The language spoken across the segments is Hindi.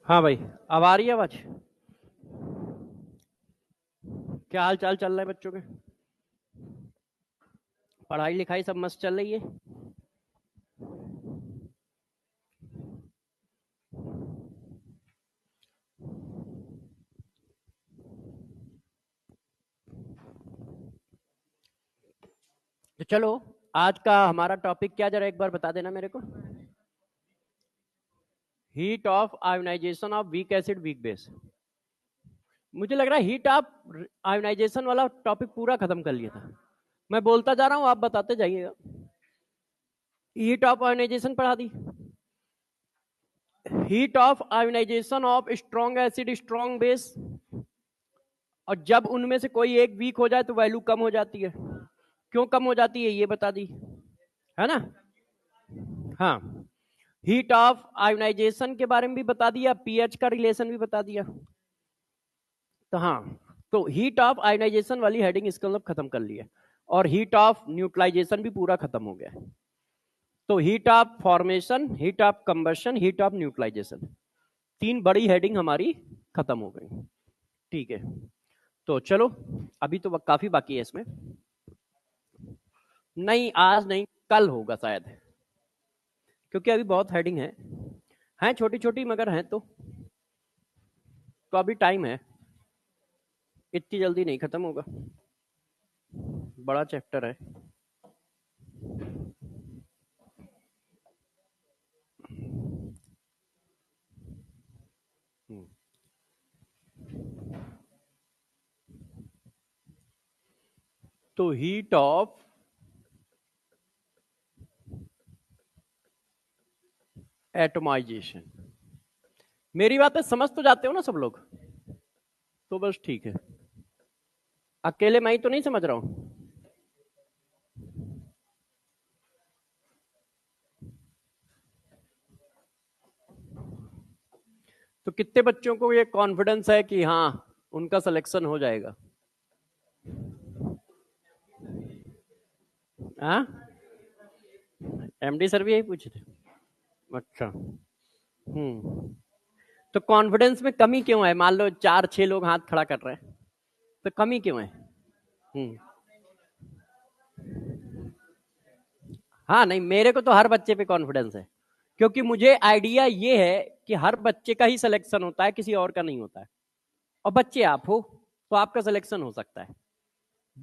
हाँ भाई, अब आ रही है आवाज? क्या हाल चाल चल रहा है बच्चों के? पढ़ाई लिखाई सब मस्त चल रही है? तो चलो, आज का हमारा टॉपिक क्या, जरा एक बार बता देना मेरे को। Heat of ionisation of weak acid weak base. मुझे लग रहा है हीट ऑफ आयोनाइजेशन वाला टॉपिक पूरा खत्म कर लिया था। मैं बोलता जा रहा हूँ, आप बताते जाइएगा। हीट ऑफ आयोनाइजेशन पढ़ा दी। Heat of ionisation of strong acid strong base, और जब उनमें से कोई एक वीक हो जाए तो वैल्यू कम हो जाती है। क्यों कम हो जाती है ये बता दी, है ना? हाँ, हीट ऑफ आयोनाइजेशन के बारे में भी बता दिया, पीएच का रिलेशन भी बता दिया। तो हाँ, तो हीट ऑफ आयोनाइजेशन वाली हेडिंग इसका मतलब खत्म कर लिया, और हीट ऑफ न्यूट्रलाइजेशन भी पूरा खत्म हो गया। तो heat of formation, heat of combustion, heat of neutralization, तीन बड़ी हेडिंग हमारी खत्म हो गई। ठीक है, तो चलो, अभी तो काफी बाकी है इसमें। नहीं, आज नहीं, कल होगा शायद, क्योंकि अभी बहुत हेडिंग है, हैं छोटी छोटी मगर हैं तो अभी टाइम है, इतनी जल्दी नहीं खत्म होगा, बड़ा चैप्टर है। तो हीट ऑफ एटमाइजेशन, मेरी बातें समझ तो जाते हो ना सब लोग? तो बस ठीक है, अकेले मैं ही तो नहीं समझ रहा हूं। तो कितने बच्चों को ये कॉन्फिडेंस है कि हाँ उनका सिलेक्शन हो जाएगा? हाँ, एमडी सर भी यही पूछे थे। अच्छा। तो कॉन्फिडेंस में कमी क्यों है? मान लो 4-6 लोग हाथ खड़ा कर रहे हैं, तो कमी क्यों है? हम्म हाँ, नहीं, मेरे को तो हर बच्चे पे कॉन्फिडेंस है, क्योंकि मुझे आइडिया ये है कि हर बच्चे का ही सिलेक्शन होता है, किसी और का नहीं होता है। और बच्चे आप हो तो आपका सिलेक्शन हो सकता है।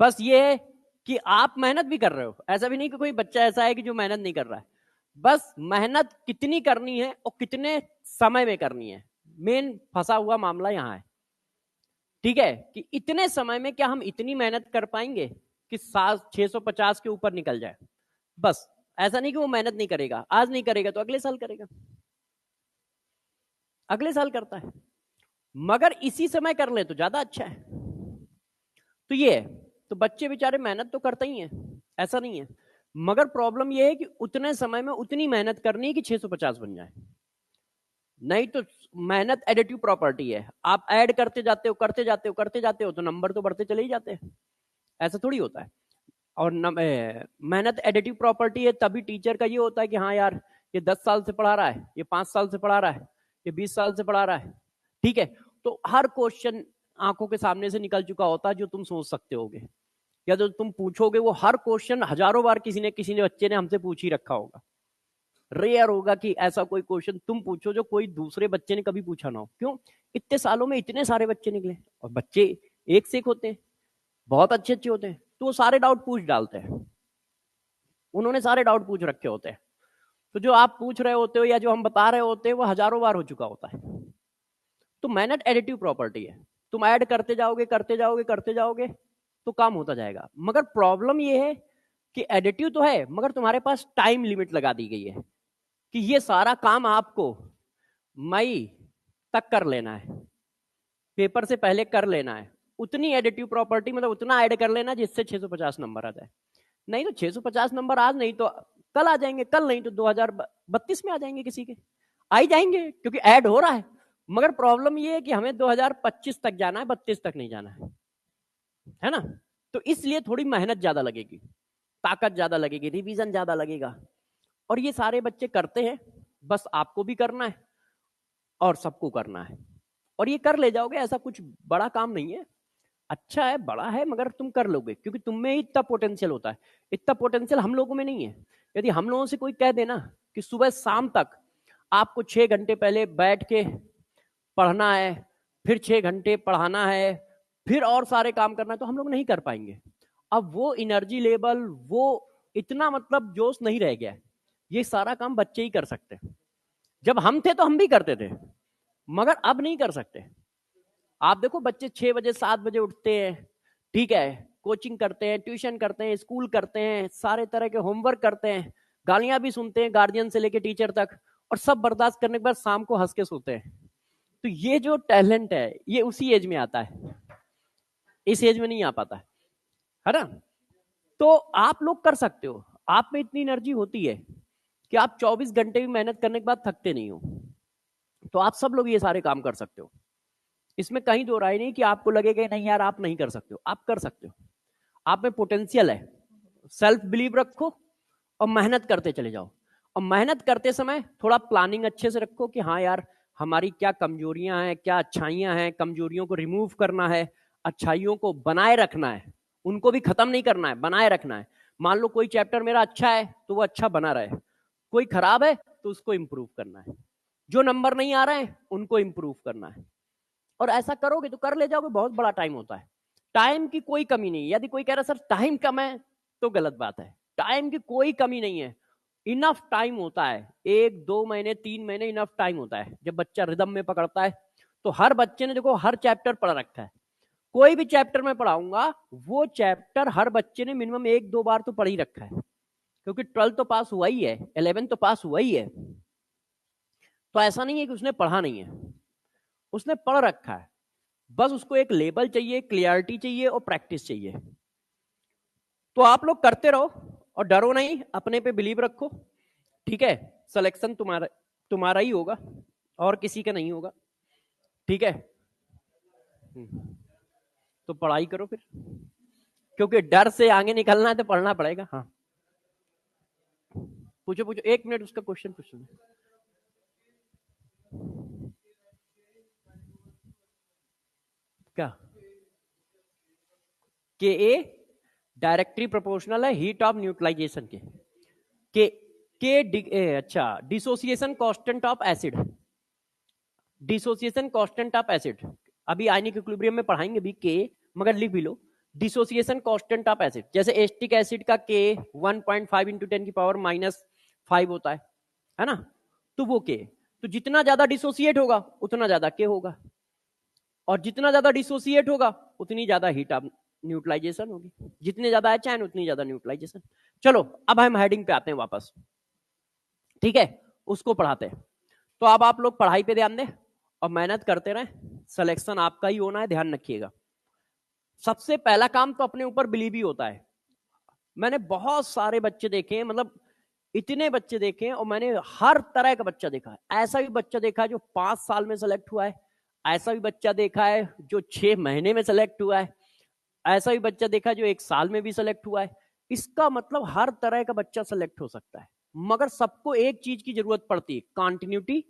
बस ये है कि आप मेहनत भी कर रहे हो, ऐसा भी नहीं कि कोई बच्चा ऐसा है कि जो मेहनत नहीं कर रहा है। बस मेहनत कितनी करनी है और कितने समय में करनी है, मेन फंसा हुआ मामला यहाँ है। ठीक है, कि इतने समय में क्या हम इतनी मेहनत कर पाएंगे कि 650 के ऊपर निकल जाए? बस, ऐसा नहीं कि वो मेहनत नहीं करेगा, आज नहीं करेगा तो अगले साल करेगा, अगले साल करता है, मगर इसी समय कर ले तो ज्यादा अच्छा है। तो ये है, तो बच्चे बेचारे मेहनत तो करते ही हैं, ऐसा नहीं है, मगर प्रॉब्लम ये है कि उतने समय में उतनी मेहनत करनी है कि 650 बन जाए। नहीं तो मेहनत एडिटिव प्रॉपर्टी है, आप ऐड करते जाते हो करते जाते हो करते जाते हो तो नंबर तो बढ़ते चले ही जाते हैं, ऐसा थोड़ी होता है। और मेहनत एडिटिव प्रॉपर्टी है, तभी टीचर का ये होता है कि हाँ यार, ये 10 साल से पढ़ा रहा है, ये 5 साल से पढ़ा रहा है, ये 20 साल से पढ़ा रहा है। ठीक है, तो हर क्वेश्चन आंखों के सामने से निकल चुका होता है जो तुम सोच सकते होगे, या जो तुम पूछोगे वो हर क्वेश्चन हजारों बार किसी ने बच्चे ने हमसे पूछ ही रखा होगा। रेयर होगा कि ऐसा कोई क्वेश्चन तुम पूछो जो कोई दूसरे बच्चे ने कभी पूछा ना हो। क्यों? इतने सालों में इतने सारे बच्चे निकले, और बच्चे एक से एक होते हैं, बहुत अच्छे अच्छे होते हैं, तो वो सारे डाउट पूछ डालते हैं, उन्होंने सारे डाउट पूछ रखे होते हैं। तो जो आप पूछ रहे होते हो या जो हम बता रहे होते हैं वो हजारों बार हो चुका होता है। तो मेहनत एडिटिव प्रॉपर्टी है, तुम ऐड करते जाओगे करते जाओगे करते जाओगे तो काम होता जाएगा। मगर प्रॉब्लम ये है कि एडिटिव तो है, मगर तुम्हारे पास टाइम लिमिट लगा दी गई है कि ये सारा काम आपको मई तक कर लेना है, पेपर से पहले कर लेना है। उतनी एडिटिव प्रॉपर्टी मतलब उतना ऐड कर लेना जिससे 650 नंबर आ जाए। नहीं तो 650 नंबर आज नहीं तो कल आ जाएंगे, कल नहीं तो 2032 में आ जाएंगे, किसी के आ ही जाएंगे, क्योंकि ऐड हो रहा है। मगर प्रॉब्लम ये है कि हमें 2025 तक जाना है, 32 तक नहीं जाना है ना? तो इसलिए थोड़ी मेहनत ज्यादा लगेगी, ताकत ज्यादा लगेगी, रिवीजन ज्यादा लगेगा, और ये सारे बच्चे करते हैं, बस आपको भी करना है। और सबको करना है, और ये कर ले जाओगे, ऐसा कुछ बड़ा काम नहीं है, अच्छा है, बड़ा है, मगर तुम कर लोगे, क्योंकि तुम में इतना पोटेंशियल होता है। इतना पोटेंशियल हम लोगों में नहीं है। यदि हम लोगों से कोई कह देना कि सुबह शाम तक आपको 6 घंटे पहले बैठ के पढ़ना है, फिर 6 घंटे पढ़ाना है, फिर और सारे काम करना है, तो हम लोग नहीं कर पाएंगे। अब वो एनर्जी लेवल, वो इतना मतलब जोश नहीं रह गया है। ये सारा काम बच्चे ही कर सकते हैं। जब हम थे तो हम भी करते थे, मगर अब नहीं कर सकते। आप देखो बच्चे 6 बजे 7 बजे उठते हैं, ठीक है, कोचिंग करते हैं, ट्यूशन करते हैं, स्कूल करते हैं, सारे तरह के होमवर्क करते हैं, गालियां भी सुनते हैं गार्जियन से लेके टीचर तक, और सब बर्दाश्त करने के बाद शाम को हंस के सोते हैं। तो ये जो टैलेंट है ये उसी एज में आता है, इस एज में नहीं आ पाता है ना। तो आप लोग कर सकते हो, आप में इतनी एनर्जी होती है कि आप 24 घंटे भी मेहनत करने के बाद थकते नहीं हो, तो आप सब लोग ये सारे काम कर सकते हो। इसमें कहीं दो राय नहीं कि आपको लगेगा नहीं यार आप नहीं कर सकते हो, आप कर सकते हो। आप में पोटेंशियल है, सेल्फ बिलीव रखो और मेहनत करते चले जाओ। और मेहनत करते समय थोड़ा प्लानिंग अच्छे से रखो कि हाँ यार हमारी क्या कमजोरियां हैं, क्या अच्छाइयां हैं, कमजोरियों को रिमूव करना है, अच्छाइयों को बनाए रखना है, उनको भी खत्म नहीं करना है, बनाए रखना है। मान लो कोई चैप्टर मेरा अच्छा है तो वो अच्छा बना रहे, कोई खराब है तो उसको इंप्रूव करना है, जो नंबर नहीं आ रहे हैं उनको इंप्रूव करना है। और ऐसा करोगे तो कर ले जाओगे, बहुत बड़ा टाइम होता है, टाइम की कोई कमी नहीं। यदि कोई कह रहा सर टाइम कम है तो गलत बात है, टाइम की कोई कमी नहीं है, इनफ टाइम होता है, 1 2 महीने 3 महीने इनफ टाइम होता है। जब बच्चा रिदम में पकड़ता है तो हर बच्चे ने देखो हर चैप्टर पढ़ रखा है, कोई भी चैप्टर मैं पढ़ाऊंगा वो चैप्टर हर बच्चे ने मिनिमम 1 2 बार तो पढ़ ही रखा है, क्योंकि 12 तो पास हुआ ही है, 11 तो पास हुआ ही है। तो ऐसा नहीं है कि उसने पढ़ा नहीं है, उसने पढ़ रखा है, बस उसको एक लेबल चाहिए, क्लियरिटी चाहिए और प्रैक्टिस चाहिए। तो आप लोग करते रहो और डरो नहीं, अपने पे बिलीव रखो, ठीक है। सिलेक्शन तुम्हारा तुम्हारा ही होगा और किसी का नहीं होगा, ठीक है। तो पढ़ाई करो फिर, क्योंकि डर से आगे निकलना है तो पढ़ना पड़ेगा। हाँ पूछो पूछो, 1 मिनट उसका क्वेश्चन पूछो। क्या के ए डायरेक्टली प्रोपोर्शनल है हीट ऑफ न्यूट्रलाइजेशन के अच्छा dissociation constant of acid, dissociation constant of acid अभी आयनिक इक्विलिब्रियम में पढ़ाएंगे भी के, मगर लिख भी लो डिसोसिएशन कांस्टेंट ऑफ एसिड। जैसे एस्टिक एसिड का के 1.5 इंटू 10 की पावर -5 होता है ना, तो वो के, तो जितना ज्यादा डिसोसिएट होगा उतना ज्यादा के होगा, और जितना ज्यादा डिसोसिएट होगा उतनी ज्यादा हीट ऑफ न्यूट्रलाइजेशन होगी, जितने ज्यादा एच आयन उतनी ज्यादा न्यूट्रलाइजेशन। चलो अब हम हेडिंग पे आते हैं वापस, ठीक है, उसको पढ़ाते हैं। तो अब आप लोग पढ़ाई पे ध्यान दें और मेहनत करते रहें, सिलेक्शन आपका ही होना है, ध्यान रखिएगा। सबसे पहला काम तो अपने ऊपर बिलीव ही होता है। मैंने बहुत सारे बच्चे देखे हैं, मतलब इतने बच्चे देखे हैं, और मैंने हर तरह का बच्चा देखा है। ऐसा भी बच्चा देखा है जो 5 साल में सेलेक्ट हुआ है, ऐसा भी बच्चा देखा है जो 6 महीने में सेलेक्ट हुआ है, ऐसा भी बच्चा देखा है जो 1 साल में भी सेलेक्ट हुआ है। इसका मतलब हर तरह का बच्चा सेलेक्ट हो सकता है, मगर सबको एक चीज की जरूरत पड़ती है, कंटिन्यूटी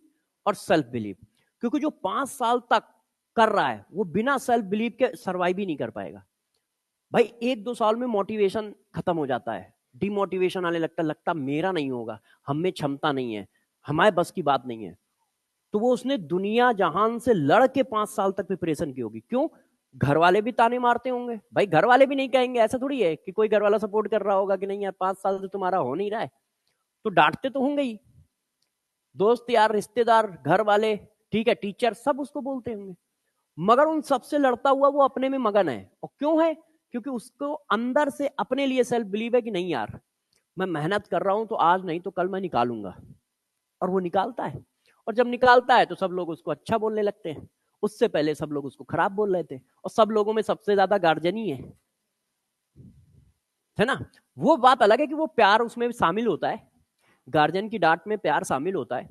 और सेल्फ बिलीव। क्योंकि जो 5 साल तक कर रहा है वो बिना सेल्फ बिलीव के सर्वाइव ही नहीं कर पाएगा। भाई 1 2 साल में मोटिवेशन खत्म हो जाता है, डिमोटिवेशन आने लगता मेरा नहीं होगा, हम में क्षमता नहीं है, हमारे बस की बात नहीं है। तो वो उसने दुनिया जहान से लड़ के 5 साल तक प्रिपरेशन की होगी। क्यों? घर वाले भी ताने मारते होंगे, भाई घर वाले भी नहीं कहेंगे, ऐसा थोड़ी है कि कोई घर वाला सपोर्ट कर रहा होगा कि नहीं यार 5 साल से तुम्हारा हो नहीं रहा है, तो डांटते तो होंगे ही, दोस्त यार रिश्तेदार घर वाले, ठीक है, टीचर, सब उसको बोलते होंगे। मगर उन सबसे लड़ता हुआ वो अपने में मगन है। और क्यों है? क्योंकि उसको अंदर से अपने लिए सेल्फ बिलीव है कि नहीं यार मैं मेहनत कर रहा हूं तो आज नहीं तो कल मैं निकालूंगा, और वो निकालता है। और जब निकालता है तो सब लोग उसको अच्छा बोलने लगते हैं, उससे पहले सब लोग उसको खराब बोल रहे थे, और सब लोगों में सबसे ज्यादा गार्जियन ही है ना। वो बात अलग है कि वो प्यार उसमें शामिल होता है, गार्जियन की डांट में प्यार शामिल होता है,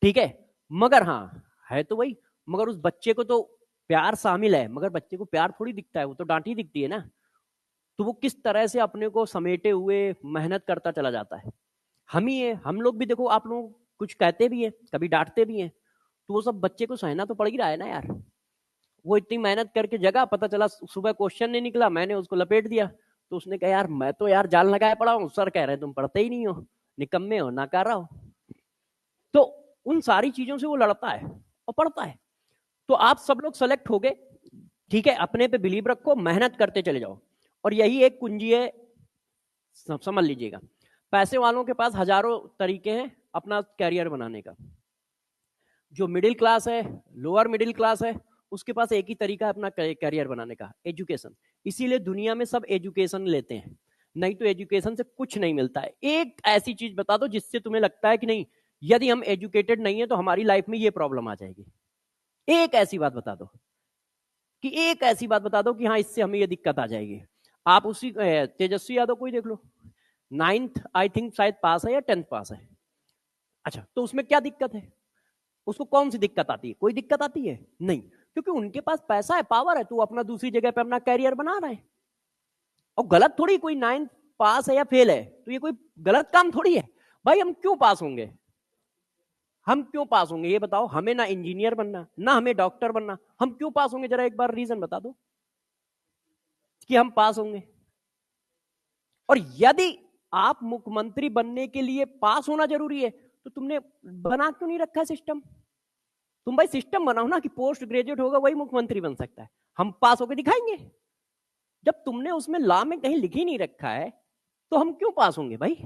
ठीक है, मगर हाँ है तो वही। मगर उस बच्चे को तो प्यार शामिल है, मगर बच्चे को प्यार थोड़ी दिखता है, वो तो डांट ही दिखती है ना। तो वो किस तरह से अपने को समेटे हुए मेहनत करता चला जाता है। हम ही है, हम लोग भी देखो, आप लोग कुछ कहते भी है, कभी डांटते भी हैं, तो वो सब बच्चे को सहना तो पड़ ही रहा है ना यार। वो इतनी मेहनत करके जगह, पता चला सुबह क्वेश्चन नहीं निकला, मैंने उसको लपेट दिया, तो उसने कहा यार मैं तो यार जाल लगाए पड़ा हूँ, सर कह रहे तुम पढ़ते ही नहीं हो, निकम्मे हो, नाकारा हो। तो उन सारी चीजों से वो लड़ता है और पढ़ता है। तो आप सब लोग सेलेक्ट हो गए, ठीक है, अपने पे बिलीव रखो, मेहनत करते चले जाओ, और यही एक कुंजी है, समझ लीजिएगा। पैसे वालों के पास हजारों तरीके हैं अपना कैरियर बनाने का। जो मिडिल क्लास है, लोअर मिडिल क्लास है, उसके पास एक ही तरीका है अपना कैरियर बनाने का, एजुकेशन। इसीलिए दुनिया में सब एजुकेशन लेते हैं, नहीं तो एजुकेशन से कुछ नहीं मिलता है। एक ऐसी चीज बता दो जिससे तुम्हें लगता है कि नहीं, यदि हम एजुकेटेड नहीं है तो हमारी लाइफ में ये प्रॉब्लम आ जाएगी। एक ऐसी बात बता दो कि एक ऐसी बात बता दो कि हाँ इससे हमें ये दिक्कत आ जाएगी। आप उसी तेजस्वी यादव को ही देख लो, 9th आई थिंक शायद पास है या 10th पास है। अच्छा, तो उसमें क्या दिक्कत है? उसको कौन सी दिक्कत आती है? कोई दिक्कत आती है नहीं, क्योंकि उनके पास पैसा है, पावर है, तो वो अपना दूसरी जगह पे अपना कैरियर बना रहे हैं। और गलत थोड़ी, कोई 9th पास है या फेल है तो ये कोई गलत काम थोड़ी है। भाई हम क्यों पास होंगे? हम क्यों पास होंगे ये बताओ? हमें ना इंजीनियर बनना, ना हमें डॉक्टर बनना, हम क्यों पास होंगे? जरा एक बार रीजन बता दो कि हम पास होंगे। और यदि आप मुख्यमंत्री बनने के लिए पास होना जरूरी है तो तुमने बना क्यों नहीं रखा सिस्टम? तुम भाई सिस्टम बनाओ ना कि पोस्ट ग्रेजुएट होगा वही मुख्यमंत्री बन सकता है, हम पास होकर दिखाएंगे। जब तुमने उसमें लॉ में कहीं लिख ही नहीं रखा है तो हम क्यों पास होंगे भाई?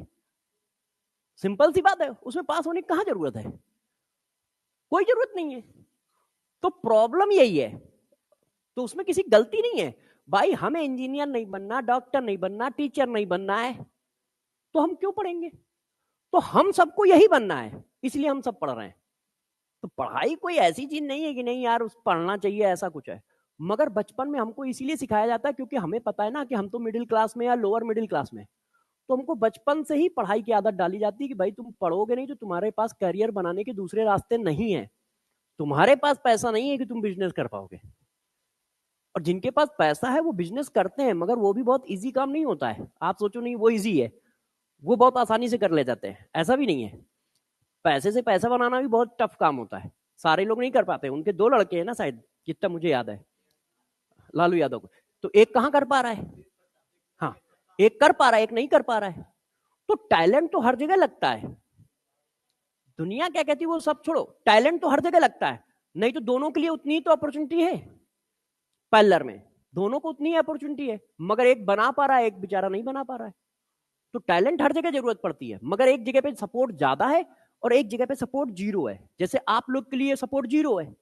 सिंपल सी बात है, उसमें पास होने की कहां जरूरत है? कोई जरूरत नहीं है। तो प्रॉब्लम यही है, तो उसमें किसी गलती नहीं है। भाई हमें इंजीनियर नहीं बनना, डॉक्टर नहीं बनना, टीचर नहीं बनना है, तो हम क्यों पढ़ेंगे? तो हम सबको यही बनना है, इसलिए हम सब पढ़ रहे हैं। तो पढ़ाई कोई ऐसी चीज नहीं है कि नहीं यार उस पढ़ना चाहिए ऐसा कुछ है। मगर बचपन में हमको इसीलिए सिखाया जाता है क्योंकि हमें पता है ना कि हम तो मिडिल क्लास में या लोअर मिडिल क्लास में, तो हमको बचपन से ही पढ़ाई की आदत डाली जाती है कि भाई तुम पढ़ोगे नहीं तो तुम्हारे पास करियर बनाने के दूसरे रास्ते नहीं है। तुम्हारे पास पैसा नहीं है कि तुम बिजनेस कर पाओगे। और जिनके पास पैसा है वो बिजनेस करते हैं, मगर वो भी बहुत इजी काम नहीं होता है। आप सोचो नहीं वो इजी है, वो बहुत आसानी से कर ले जाते हैं, ऐसा भी नहीं है। पैसे से पैसा बनाना भी बहुत टफ काम होता है, सारे लोग नहीं कर पाते। उनके 2 लड़के हैं ना शायद, जितना मुझे याद है, लालू यादव को, तो एक कहां कर पा रहा है? हाँ, एक कर पा रहा है, एक नहीं कर पा रहा है। तो टैलेंट तो हर जगह लगता है। दुनिया क्या कहती है वो सब छोड़ो, टैलेंट तो हर जगह लगता है। नहीं तो दोनों के लिए उतनी ही तो अपॉर्चुनिटी है पार्लर में, दोनों को उतनी अपॉर्चुनिटी है, मगर एक बना पा रहा है, एक बेचारा नहीं बना पा रहा है। तो टैलेंट हर जगह जरूरत पड़ती है, मगर एक जगह पे सपोर्ट ज्यादा है और एक जगह पे सपोर्ट जीरो है। जैसे आप लोग के लिए सपोर्ट जीरो है,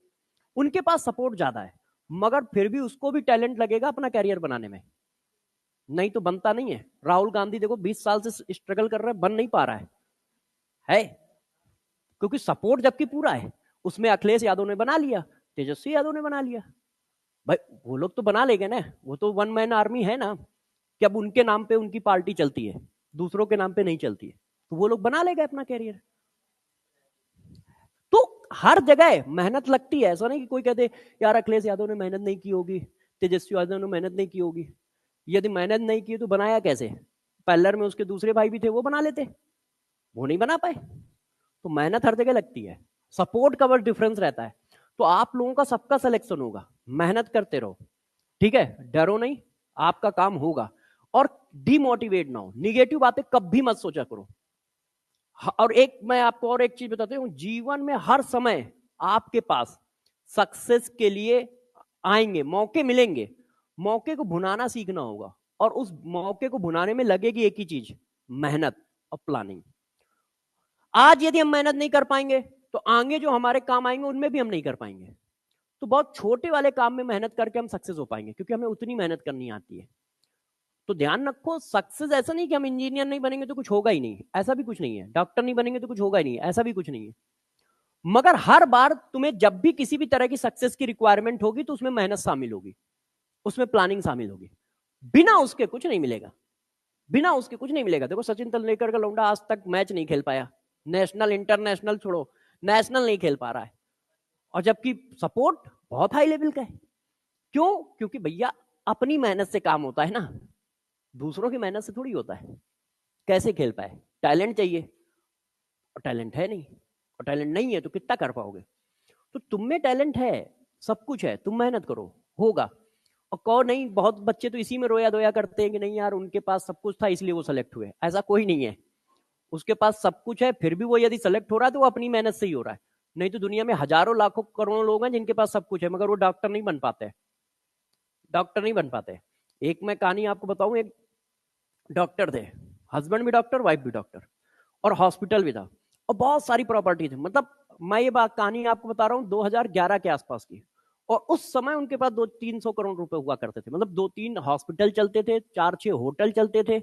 उनके पास सपोर्ट ज्यादा है, मगर फिर भी उसको भी टैलेंट लगेगा अपना कैरियर बनाने में, नहीं तो बनता नहीं है। राहुल गांधी देखो 20 साल से स्ट्रगल कर रहे हैं, बन नहीं पा रहा है क्योंकि सपोर्ट जबकि पूरा है। उसमें अखिलेश यादव ने बना लिया, तेजस्वी यादव ने बना लिया, भाई वो लोग तो बना लेंगे ना, वो तो वन मैन आर्मी है ना, कि अब उनके नाम पे उनकी पार्टी चलती है, दूसरों के नाम पे नहीं चलती है, तो वो लोग बना लेंगे अपना कैरियर। तो हर जगह मेहनत लगती है, ऐसा नहीं कि कोई कहते यार अखिलेश यादव ने मेहनत नहीं की होगी, तेजस्वी यादव ने मेहनत नहीं की होगी। यदि मेहनत नहीं की तो बनाया कैसे? पार्लर में उसके दूसरे भाई भी थे, वो बना लेते, वो नहीं बना पाए। तो मेहनत हर जगह लगती है, सपोर्ट का बस डिफरेंस रहता है। तो आप लोगों का सबका सिलेक्शन होगा, मेहनत करते रहो, ठीक है, डरो नहीं, आपका काम होगा। और डिमोटिवेट ना हो, निगेटिव बातें कभी मत सोचा करो। और एक मैं आपको और एक चीज बताता हूं, जीवन में हर समय आपके पास सक्सेस के लिए आएंगे, मौके मिलेंगे, मौके को भुनाना सीखना होगा। और उस मौके को भुनाने में लगेगी एक ही चीज, मेहनत और प्लानिंग। आज यदि हम मेहनत नहीं कर पाएंगे तो आगे जो हमारे काम आएंगे उनमें भी हम नहीं कर पाएंगे। तो बहुत छोटे वाले काम में मेहनत करके हम सक्सेस हो पाएंगे, क्योंकि हमें उतनी मेहनत करनी आती है। तो ध्यान रखो, सक्सेस ऐसा नहीं कि हम इंजीनियर नहीं बनेंगे तो कुछ होगा ही नहीं, ऐसा भी कुछ नहीं है। डॉक्टर नहीं बनेंगे तो कुछ होगा ही नहीं, ऐसा भी कुछ नहीं है। मगर हर बार तुम्हें जब भी किसी भी तरह की सक्सेस की रिक्वायरमेंट होगी तो उसमें मेहनत शामिल होगी, उसमें प्लानिंग शामिल होगी। बिना उसके कुछ नहीं मिलेगा, बिना उसके कुछ नहीं मिलेगा। देखो सचिन तेंदुलकर का लौंडा आज तक मैच नहीं खेल पाया, नेशनल इंटरनेशनल छोड़ो, नेशनल नहीं खेल पा रहा है, और जबकि सपोर्ट बहुत हाई लेवल का है। क्यों? क्योंकि भैया अपनी मेहनत से काम होता है ना, दूसरों की मेहनत से थोड़ी होता है। कैसे खेल पाए? टैलेंट चाहिए, और टैलेंट है नहीं, और टैलेंट नहीं है तो कितना कर पाओगे? तो तुम में टैलेंट है, सब कुछ है, तुम मेहनत करो, होगा। और कहो नहीं, बहुत बच्चे तो इसी में रोया धोया करते हैं कि नहीं यार उनके पास सब कुछ था इसलिए वो सेलेक्ट हुए। ऐसा कोई नहीं है, उसके पास सब कुछ है फिर भी वो यदि सेलेक्ट हो रहा है तो वो अपनी मेहनत से ही हो रहा है। नहीं तो दुनिया में हजारों लाखों करोड़ों लोग हैं जिनके पास सब कुछ है मगर वो डॉक्टर नहीं बन पाते, डॉक्टर नहीं बन पाते। एक मैं कहानी आपको बताऊं, एक डॉक्टर थे, हस्बैंड भी डॉक्टर वाइफ भी डॉक्टर, और हॉस्पिटल भी था और बहुत सारी प्रॉपर्टी थी। मतलब मैं ये बात कहानी आपको बता रहा हूँ 2011 के आसपास की। और उस समय उनके पास 200-300 करोड़ रुपए हुआ करते थे, मतलब 2-3 हॉस्पिटल चलते थे, 4-6 होटल चलते थे,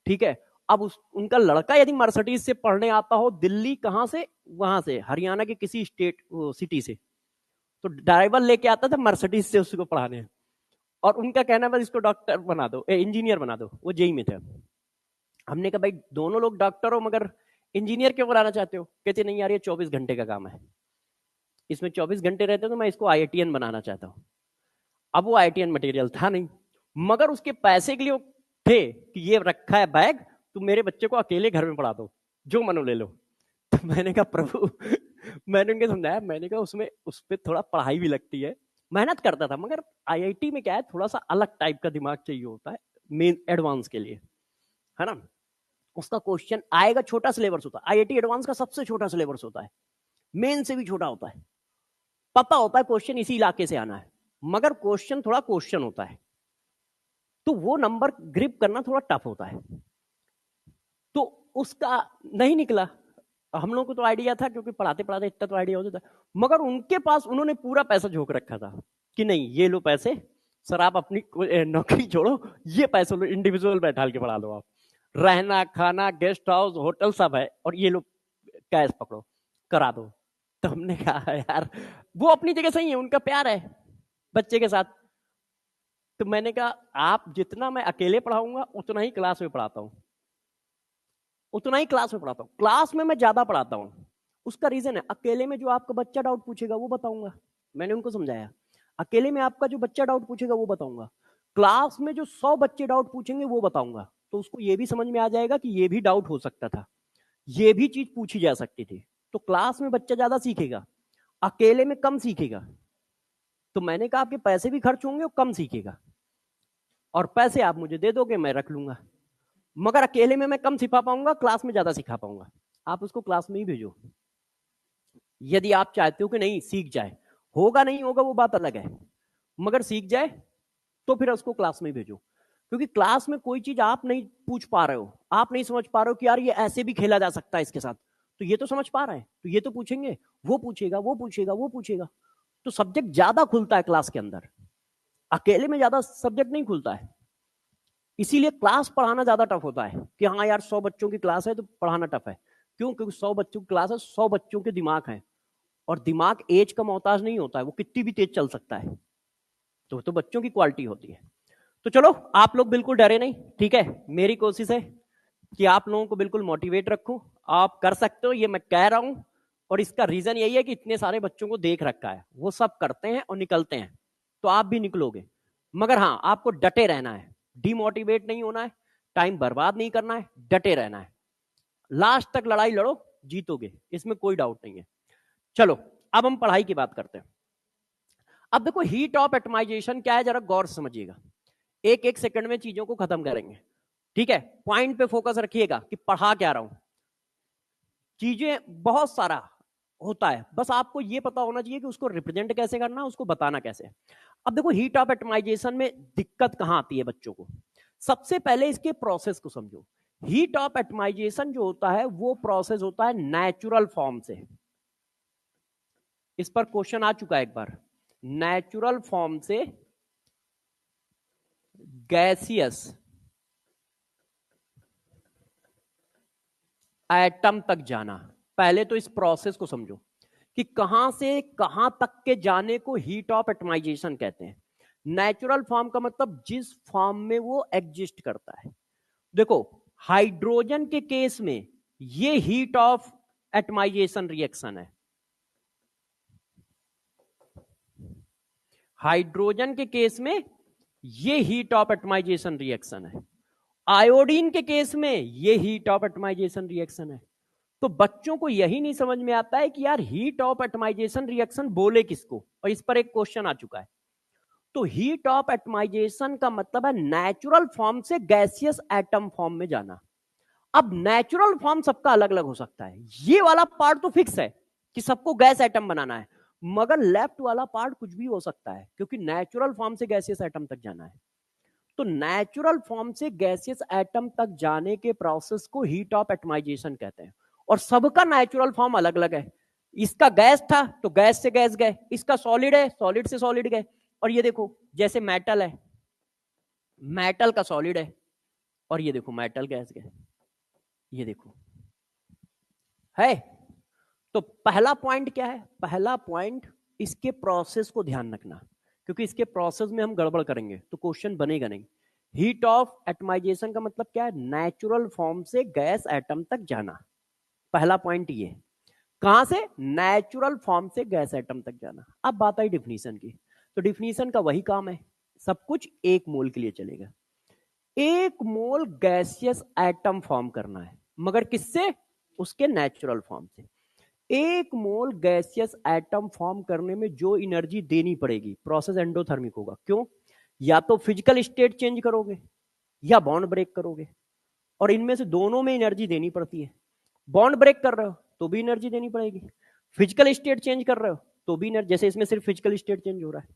ठीक है। अब उनका लड़का यदि मर्सिडीज से पढ़ने आता हो, दिल्ली कहां से, वहां से हरियाणा के किसी स्टेट सिटी से, तो ड्राइवर लेके आता था मर्सिडीज से उसको पढ़ाने। और उनका कहना बस इसको डॉक्टर बना दो, इंजीनियर बना दो, वो जेई में थे। हमने कहा भाई दोनों लोग डॉक्टर हो मगर इंजीनियर क्यों बनाना चाहते हो? कहते नहीं यार ये 24 घंटे का काम है, इसमें 24 घंटे रहते तो मैं इसको आईआईटीएन बनाना चाहता हूँ। अब वो आईआईटीएन मटेरियल था नहीं, मगर उसके पैसे के लिए थे कि ये रखा है बैग, तुम मेरे बच्चे को अकेले घर में पढ़ा दो, जो मनो ले लो। तो मैंने कहा प्रभु मैंने उनको समझाया, मैंने कहा उसमें उस पर थोड़ा पढ़ाई भी लगती है, मेहनत करता था, मगर आईआईटी में क्या है थोड़ा सा अलग टाइप का दिमाग चाहिए होता है मेन एडवांस के लिए, है ना। उसका क्वेश्चन आएगा, छोटा सिलेबस होता है, आईआईटी एडवांस का सबसे छोटा सिलेबस होता है, मेन से भी छोटा होता है, पता होता है क्वेश्चन इसी इलाके से आना है, मगर क्वेश्चन थोड़ा क्वेश्चन होता है, तो वो नंबर ग्रिप करना थोड़ा टफ होता है। तो उसका नहीं निकला। हम लोग को तो आइडिया था क्योंकि पढ़ाते पढ़ाते इतना तो आइडिया होता था, मगर उनके पास उन्होंने पूरा पैसा झोंक रखा था कि नहीं ये लो पैसे, सर आप अपनी नौकरी छोड़ो, ये पैसे लो, इंडिविजुअल बैठा के पढ़ा लो, आप रहना खाना गेस्ट हाउस होटल सब है, और ये लो कैश पकड़ो करा दो। तो हमने कहा यार वो अपनी जगह सही है, उनका प्यार है बच्चे के साथ। तो मैंने कहा आप जितना मैं अकेले पढ़ाऊंगा उतना ही क्लास में पढ़ाता हूँ, उतना ही क्लास में पढ़ाता हूँ, क्लास में मैं ज्यादा पढ़ाता हूँ। उसका रीजन है अकेले में जो आपका बच्चा डाउट पूछेगा वो बताऊंगा, मैंने उनको समझाया अकेले में आपका जो बच्चा डाउट पूछेगा वो बताऊंगा, क्लास में जो 100 बच्चे डाउट पूछेंगे वो बताऊंगा, तो उसको ये भी समझ में आ जाएगा कि ये भी डाउट हो सकता था, ये भी चीज पूछी जा सकती थी। तो क्लास में बच्चा ज्यादा सीखेगा, अकेले में कम सीखेगा। तो मैंने कहा आपके पैसे भी खर्च होंगे और कम सीखेगा, और पैसे आप मुझे दे दोगे मैं रख लूंगा, मगर अकेले में मैं कम सिखा पाऊंगा, क्लास में ज्यादा सिखा पाऊंगा। आप उसको क्लास में ही भेजो यदि आप चाहते हो कि नहीं सीख जाए, होगा नहीं होगा वो बात अलग है, मगर सीख जाए तो फिर उसको क्लास में भेजो। क्योंकि क्लास में कोई चीज आप नहीं पूछ पा रहे हो, आप नहीं समझ पा रहे हो कि यार ये ऐसे भी खेला जा सकता है इसके साथ, तो ये तो समझ पा रहे हैं, तो ये तो पूछेंगे, वो पूछेगा वो पूछेगा वो पूछेगा, तो सब्जेक्ट ज्यादा खुलता है क्लास के अंदर, अकेले में ज्यादा सब्जेक्ट नहीं खुलता है। इसीलिए क्लास पढ़ाना ज्यादा टफ होता है कि हाँ यार 100 बच्चों की क्लास है तो पढ़ाना टफ है। क्यों? क्योंकि 100 बच्चों की क्लास है, 100 बच्चों के दिमाग हैं, और दिमाग एज का मोहताज नहीं होता है, वो कितनी भी तेज चल सकता है, तो बच्चों की क्वालिटी होती है। तो चलो आप लोग बिल्कुल डरे नहीं, ठीक है, मेरी कोशिश है कि आप लोगों को बिल्कुल मोटिवेट रखूं, आप कर सकते हो ये मैं कह रहा हूं। और इसका रीजन यही है कि इतने सारे बच्चों को देख रखा है, वो सब करते हैं और निकलते हैं, तो आप भी निकलोगे। मगर हाँ आपको डटे रहना है, डिमोटिवेट नहीं होना है, टाइम बर्बाद नहीं करना है, डटे रहना है, लास्ट तक लड़ाई लड़ो, जीतोगे, इसमें कोई डाउट नहीं है। चलो अब हम पढ़ाई की बात करते हैं। अब देखो हीट ऑफ एटमाइजेशन क्या है, जरा गौर से समझिएगा, एक एक सेकंड में चीजों को खत्म करेंगे, ठीक है। पॉइंट पे फोकस रखिएगा कि पढ़ा क्या रहा हूं, चीजें बहुत सारा होता है, बस आपको ये पता होना चाहिए कि उसको रिप्रेजेंट कैसे करना है, उसको बताना कैसे। अब देखो हीट ऑफ एटमाइजेशन में दिक्कत कहां आती है बच्चों को, सबसे पहले इसके प्रोसेस को समझो। हीट ऑफ एटमाइजेशन जो होता है वो प्रोसेस होता है नेचुरल फॉर्म से, इस पर क्वेश्चन आ चुका है एक बार, नेचुरल फॉर्म से गैसियस एटम तक जाना। पहले तो इस प्रोसेस को समझो कि कहां से कहां तक के जाने को हीट ऑफ एटमाइजेशन कहते हैं। नेचुरल फॉर्म का मतलब जिस फॉर्म में वो एग्जिस्ट करता है। देखो हाइड्रोजन के केस में ये हीट ऑफ एटमाइजेशन रिएक्शन है, हाइड्रोजन के केस में ये हीट ऑफ एटमाइजेशन रिएक्शन है, आयोडीन के केस में ये हीट ऑफ एटमाइजेशन रिएक्शन है। तो बच्चों को यही नहीं समझ में आता है कि यार हीट ऑफ एटमाइजेशन रिएक्शन बोले किसको, और इस पर एक क्वेश्चन आ चुका है। तो हीट ऑफ एटमाइजेशन का मतलब है नेचुरल फॉर्म से गैसियस एटम फॉर्म में जाना। अब नेचुरल फॉर्म सबका अलग अलग हो सकता है, ये वाला पार्ट तो फिक्स है कि सबको गैस एटम बनाना है, मगर लेफ्ट वाला पार्ट कुछ भी हो सकता है, क्योंकि नेचुरल फॉर्म से गैसियस एटम तक जाना है। तो नेचुरल फॉर्म से गैसियस एटम तक जाने के प्रोसेस को हीट ऑफ एटमाइजेशन कहते हैं। और सबका नेचुरल फॉर्म अलग अलग है। इसका गैस था तो गैस से गैस गए, इसका सॉलिड है सॉलिड से सॉलिड गए। और ये देखो जैसे मेटल है, मेटल का सॉलिड है, और ये देखो मेटल गैस गए, ये देखो है। तो पहला पॉइंट क्या है? पहला पॉइंट इसके प्रोसेस को ध्यान रखना, क्योंकि इसके प्रोसेस में हम गड़बड़ करेंगे तो क्वेश्चन बनेगा नहीं। हीट ऑफ एटमाइजेशन का मतलब क्या है? नेचुरल फॉर्म से गैस एटम तक जाना। पहला पॉइंट ये, कहां से? नेचुरल फॉर्म से गैस एटम तक जाना। अब बात आई डिफिनीशन की, तो डिफिनीशन का वही काम है, सब कुछ एक मोल के लिए चलेगा। एक मोल गैसियस एटम फॉर्म करना है, मगर किससे? उसके नेचुरल फॉर्म से। एक मोल गैसियस एटम फॉर्म करने में जो एनर्जी देनी पड़ेगी, प्रोसेस एंडोथर्मिक होगा। क्यों? या तो फिजिकल स्टेट चेंज करोगे या बॉन्ड ब्रेक करोगे, और इनमें से दोनों में एनर्जी देनी पड़ती है। बॉन्ड ब्रेक कर रहे हो तो भी एनर्जी देनी पड़ेगी, फिजिकल स्टेट चेंज कर रहे हो तो भी एनर्जी, जैसे इसमें सिर्फ फिजिकल स्टेट चेंज हो रहा है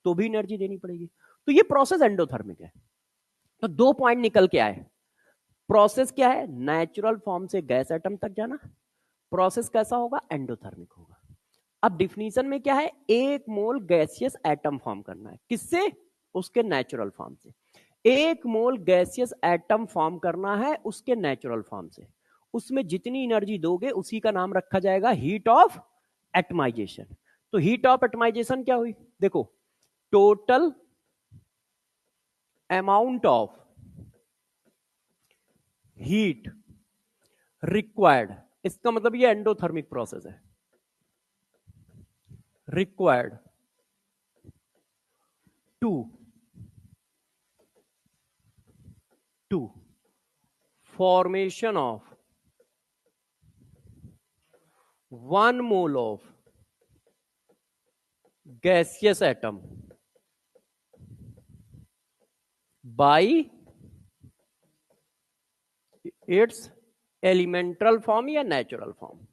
तो भी एनर्जी देनी पड़ेगी। तो ये प्रोसेस एंडोथर्मिक है। तो 2 पॉइंट निकल के आए। प्रोसेस क्या है? नेचुरल फॉर्म से गैस एटम तक जाना। प्रोसेस कैसा होगा? एंडोथर्मिक होगा। अब डिफिनीशन में क्या है? एक मोल गैसियस एटम फॉर्म करना है, किससे? उसके नेचुरल फॉर्म से। एक मोल गैसियस एटम फॉर्म करना है उसके नेचुरल फॉर्म से। उसमें जितनी एनर्जी दोगे उसी का नाम रखा जाएगा हीट ऑफ एटमाइजेशन। तो हीट ऑफ एटमाइजेशन क्या हुई? देखो, total amount of heat required, इसका मतलब ये एंडोथर्मिक प्रोसेस है। Required to formation of 1 mole of gaseous atom by its elemental form या natural form।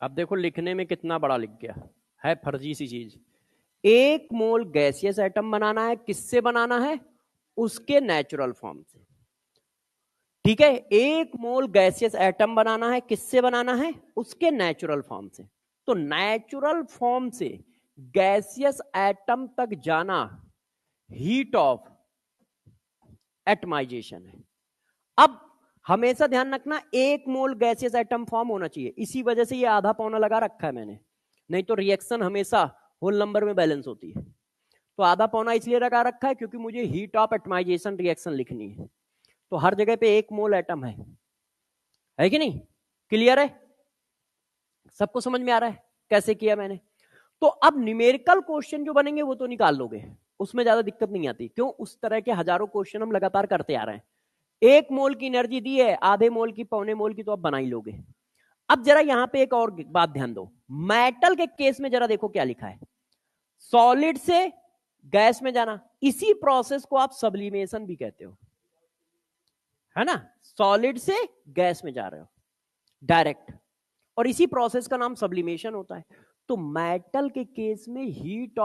अब देखो लिखने में कितना बड़ा लिख गया है, फर्जी सी चीज। एक मोल गैसियस एटम बनाना है, किससे बनाना है? उसके नेचुरल फॉर्म से। ठीक है, एक मोल गैसियस एटम बनाना है, किससे बनाना है? उसके नेचुरल फॉर्म से। तो नेचुरल फॉर्म से गैसियस एटम तक जाना हीट ऑफ एटमाइजेशन है। अब हमेशा ध्यान रखना, एक मोल गैसियस एटम फॉर्म होना चाहिए, इसी वजह से ये आधा पौना लगा रखा है मैंने, नहीं तो रिएक्शन हमेशा होल नंबर में बैलेंस होती है। तो आधा पौना इसलिए लगा रखा है क्योंकि मुझे हीट ऑफ एटमाइजेशन रिएक्शन लिखनी है। तो हर जगह पे एक मोल एटम है कि नहीं? क्लियर है? सबको समझ में आ रहा है कैसे किया मैंने? तो अब न्यूमेरिकल क्वेश्चन जो बनेंगे वो तो निकाल लोगे, उसमें ज्यादा दिक्कत नहीं आती। क्यों? उस तरह के हजारों क्वेश्चन हम लगातार करते आ रहे हैं। एक मोल की एनर्जी दी है, आधे मोल की, पौने मोल की, तो आप बना ही लोगे। अब जरा यहां पे एक और बात ध्यान दो, मेटल के केस में जरा देखो क्या लिखा है। सॉलिड से गैस में जाना, इसी प्रोसेस को आप सब्लिमेशन भी कहते हो, है ना? सॉलिड से गैस में जा रहे हो डायरेक्ट, और इसी प्रोसेस का नाम सब्लिमेशन होता है। तो मेटल के केस में हीट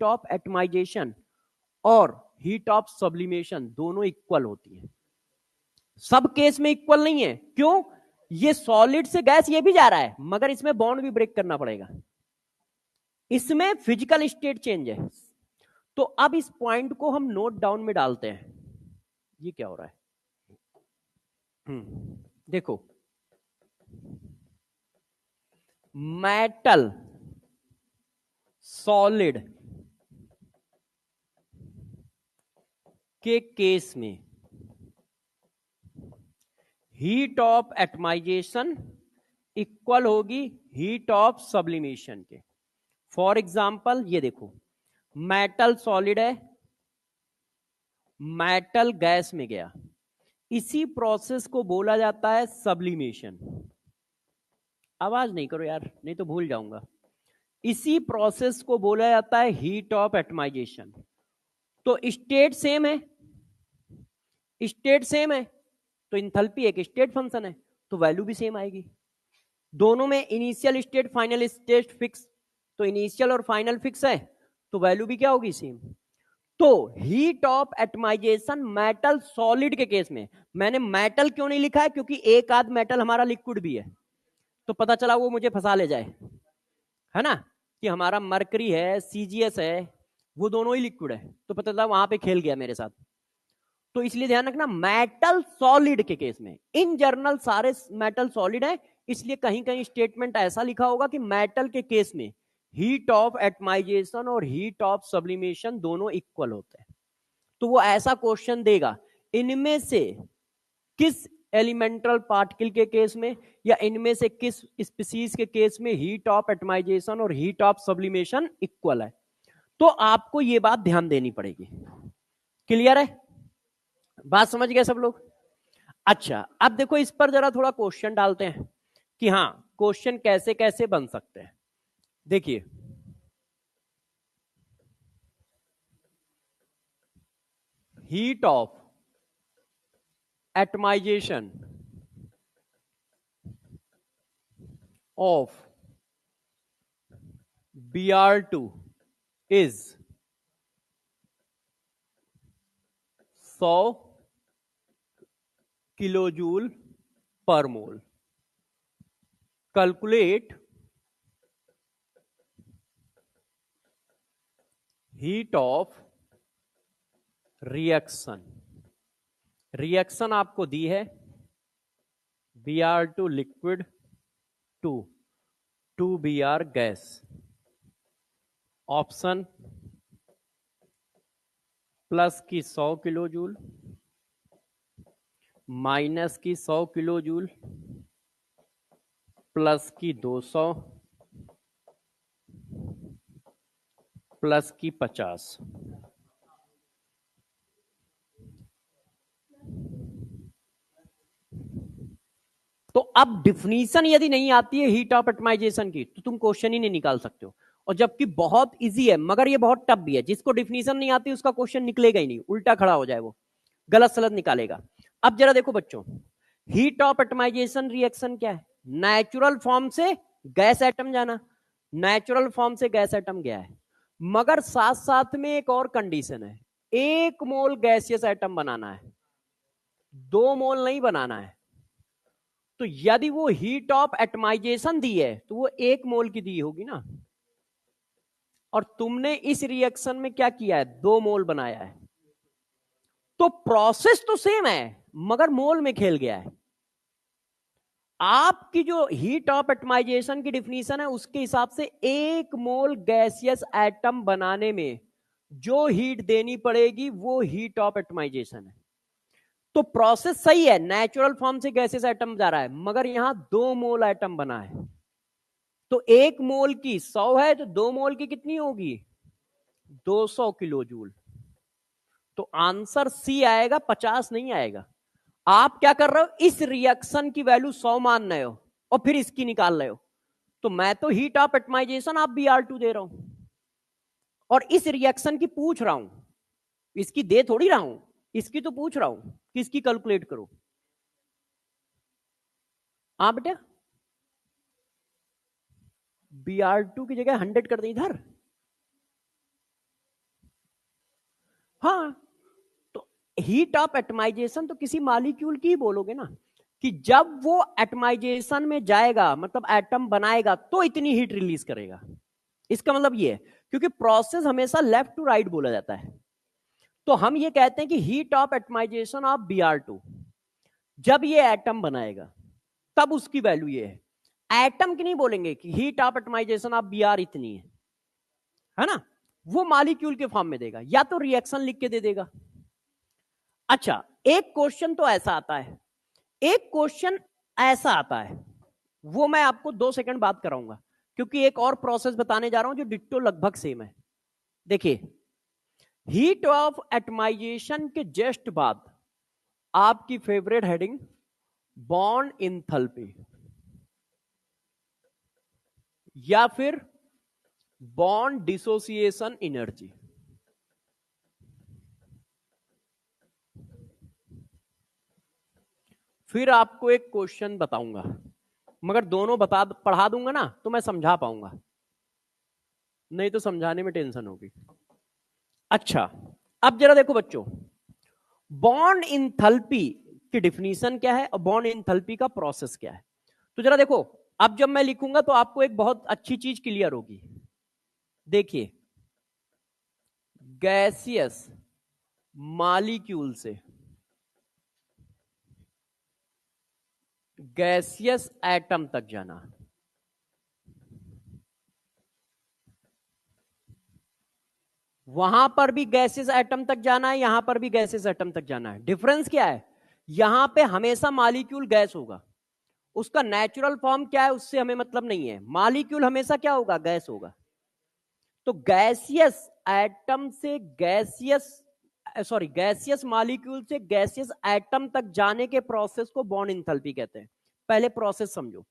ऑफ एटमाइजेशन और हीट ऑफ सब्लिमेशन दोनों इक्वल होती है। सब केस में इक्वल नहीं है। क्यों? ये सॉलिड से गैस ये भी जा रहा है, मगर इसमें बॉन्ड भी ब्रेक करना पड़ेगा, इसमें फिजिकल स्टेट चेंज है। तो अब इस पॉइंट को हम नोट डाउन में डालते हैं। ये क्या हो रहा है? देखो, मेटल सॉलिड के केस में हीट ऑफ एटमाइजेशन इक्वल होगी हीट ऑफ सब्लिमेशन के। फॉर एग्जाम्पल ये देखो, मेटल सॉलिड है, मेटल गैस में गया, इसी प्रोसेस को बोला जाता है सब्लिमेशन। आवाज नहीं करो यार, नहीं तो भूल जाऊंगा। इसी प्रोसेस को बोला जाता है हीट ऑफ एटमाइजेशन। तो स्टेट सेम है, स्टेट सेम है, तो इंथैल्पी एक स्टेट फंक्शन है, तो वैल्यू भी सेम आएगी। दोनों में initial state final state fix, तो इनिशियल और फाइनल फिक्स है, तो वैल्यू भी क्या होगी, सेम। तो heat of atomization metal solid के केस में, मैंने मेटल क्यों नहीं लिखा है, क्योंकि एक आध मेटल हमारा लिक्विड भी है, तो पता चला वो मुझे फंसा ले जाए, है ना, कि हमारा मरकरी है, सीजीएस है, वो दोनों ही लिक्विड है, तो पता चला वहां पे खेल गया मेरे साथ। तो इसलिए ध्यान रखना मेटल सॉलिड के केस में, इन जनरल सारे मेटल सॉलिड है, इसलिए कहीं कहीं स्टेटमेंट ऐसा लिखा होगा कि मेटल के केस में हीट ऑफ एटमाइजेशन और हीट ऑफ सब्लिमेशन दोनों इक्वल होते हैं। तो वो ऐसा क्वेश्चन देगा, इनमें से किस एलिमेंटल पार्टिकल के केस में या इनमें से किस स्पीसीज के केस में हीट ऑफ एटमाइजेशन और हीट ऑफ सब्लिमेशन इक्वल है। तो आपको ये बात ध्यान देनी पड़ेगी। क्लियर है, बात समझ गए सब लोग? अच्छा, अब देखो इस पर जरा थोड़ा क्वेश्चन डालते हैं कि हाँ क्वेश्चन कैसे कैसे बन सकते हैं। देखिए, heat of atomisation of Br2 is 100 kilojoule per mole. Calculate heat of reaction. Reaction आपको दी है Br2 liquid to 2Br gas. Option plus की 100 किलो जूल, माइनस की 100 किलो जूल, प्लस की 200, प्लस की 50। तो अब डिफिनीशन यदि नहीं आती है हीट ऑफ एटमाइजेशन की, तो तुम क्वेश्चन ही नहीं निकाल सकते हो। और जबकि बहुत इजी है, मगर ये बहुत टफ भी है। जिसको डिफिनीशन नहीं आती उसका क्वेश्चन निकलेगा ही नहीं, उल्टा खड़ा हो जाए, वो गलत सलत निकालेगा। अब जरा देखो बच्चों, हीट ऑफ एटमाइजेशन रिएक्शन क्या है? नेचुरल फॉर्म से गैस एटम जाना, नेचुरल फॉर्म से गैस एटम गया है, मगर साथ साथ में एक और कंडीशन है, 1 मोल गैसियस एटम बनाना है, 2 मोल नहीं बनाना है। तो यदि वो हीट ऑफ एटमाइजेशन दी है तो वो 1 मोल की दी होगी ना, और तुमने इस रिएक्शन में क्या किया है, 2 मोल बनाया है। तो प्रोसेस तो सेम है मगर मोल में खेल गया है। आपकी जो हीट ऑफ एटमाइजेशन की डिफिनीशन है उसके हिसाब से 1 मोल गैसियस एटम बनाने में जो हीट देनी पड़ेगी वो हीट ऑफ एटमाइजेशन है। तो प्रोसेस सही है, नेचुरल फॉर्म से गैसियस एटम जा रहा है, मगर यहां 2 मोल एटम बना है। तो 1 मोल की 100 है, तो 2 मोल की कितनी होगी, 200 किलो जूल। तो आंसर सी आएगा, 50 नहीं आएगा। आप क्या कर रहे हो, इस रिएक्शन की वैल्यू 100 मान रहे हो और फिर इसकी निकाल रहे हो। तो मैं तो हीट ऑफ एटमाइजेशन आप Br2 दे रहा हूं और इस रिएक्शन की पूछ रहा हूं, इसकी दे थोड़ी रहा हूं, इसकी तो पूछ रहा हूं कि इसकी कैलकुलेट करो। हाँ बेटा, Br2 की जगह 100 कर दें इधर। हाँ, तो हीट ऑफ एटमाइजेशन तो किसी मॉलिक्यूल की ही बोलोगे ना, कि जब वो एटमाइजेशन में जाएगा, मतलब एटम बनाएगा, तो इतनी हीट रिलीज करेगा। इसका मतलब ये है, क्योंकि प्रोसेस हमेशा लेफ्ट टू राइट बोला जाता है। तो हम ये कहते हैं कि heat of atomisation of Br2, जब ये एटम बनाएगा तब उसकी वैल्यू ये है। एटम की नहीं बोलेंगे कि heat of atomisation of Br इतनी है ना, वो मॉलिक्यूल के फॉर्म में देगा या तो रिएक्शन लिख के दे देगा। अच्छा, एक क्वेश्चन तो ऐसा आता है, एक क्वेश्चन ऐसा आता है, वो मैं आपको 2 सेकंड बात कराऊंगा, क्योंकि एक और प्रोसेस बताने जा रहा हूं जो डिट्टो लगभग सेम है। देखिए, हीट ऑफ एटमाइजेशन के जस्ट बाद आपकी फेवरेट हेडिंग बॉन्ड इंथैल्पी या फिर बॉन्ड डिसोसिएशन एनर्जी। फिर आपको एक क्वेश्चन बताऊंगा, मगर दोनों पढ़ा दूंगा ना तो मैं समझा पाऊंगा, नहीं तो समझाने में टेंशन होगी। अच्छा, अब जरा देखो बच्चों, बॉन्ड इंथैल्पी की डिफिनीशन क्या है और बॉन्ड इंथैल्पी का प्रोसेस क्या है। तो जरा देखो, अब जब मैं लिखूंगा तो आपको एक बहुत अच्छी चीज क्लियर होगी। देखिए, गैसियस मॉलिक्यूल से गैसियस एटम तक जाना, वहां पर भी गैसियस एटम तक जाना है, यहां पर भी गैसियस एटम तक जाना है। डिफरेंस क्या है, यहां पे हमेशा मॉलिक्यूल गैस होगा, उसका नेचुरल फॉर्म क्या है उससे हमें मतलब नहीं है, मॉलिक्यूल हमेशा क्या होगा, गैस होगा। तो गैसियस एटम से गैसियस मॉलिक्यूल से गैसियस एटम तक जाने के प्रोसेस को बॉन्ड इंथैल्पी कहते हैं। पहले प्रोसेस समझो,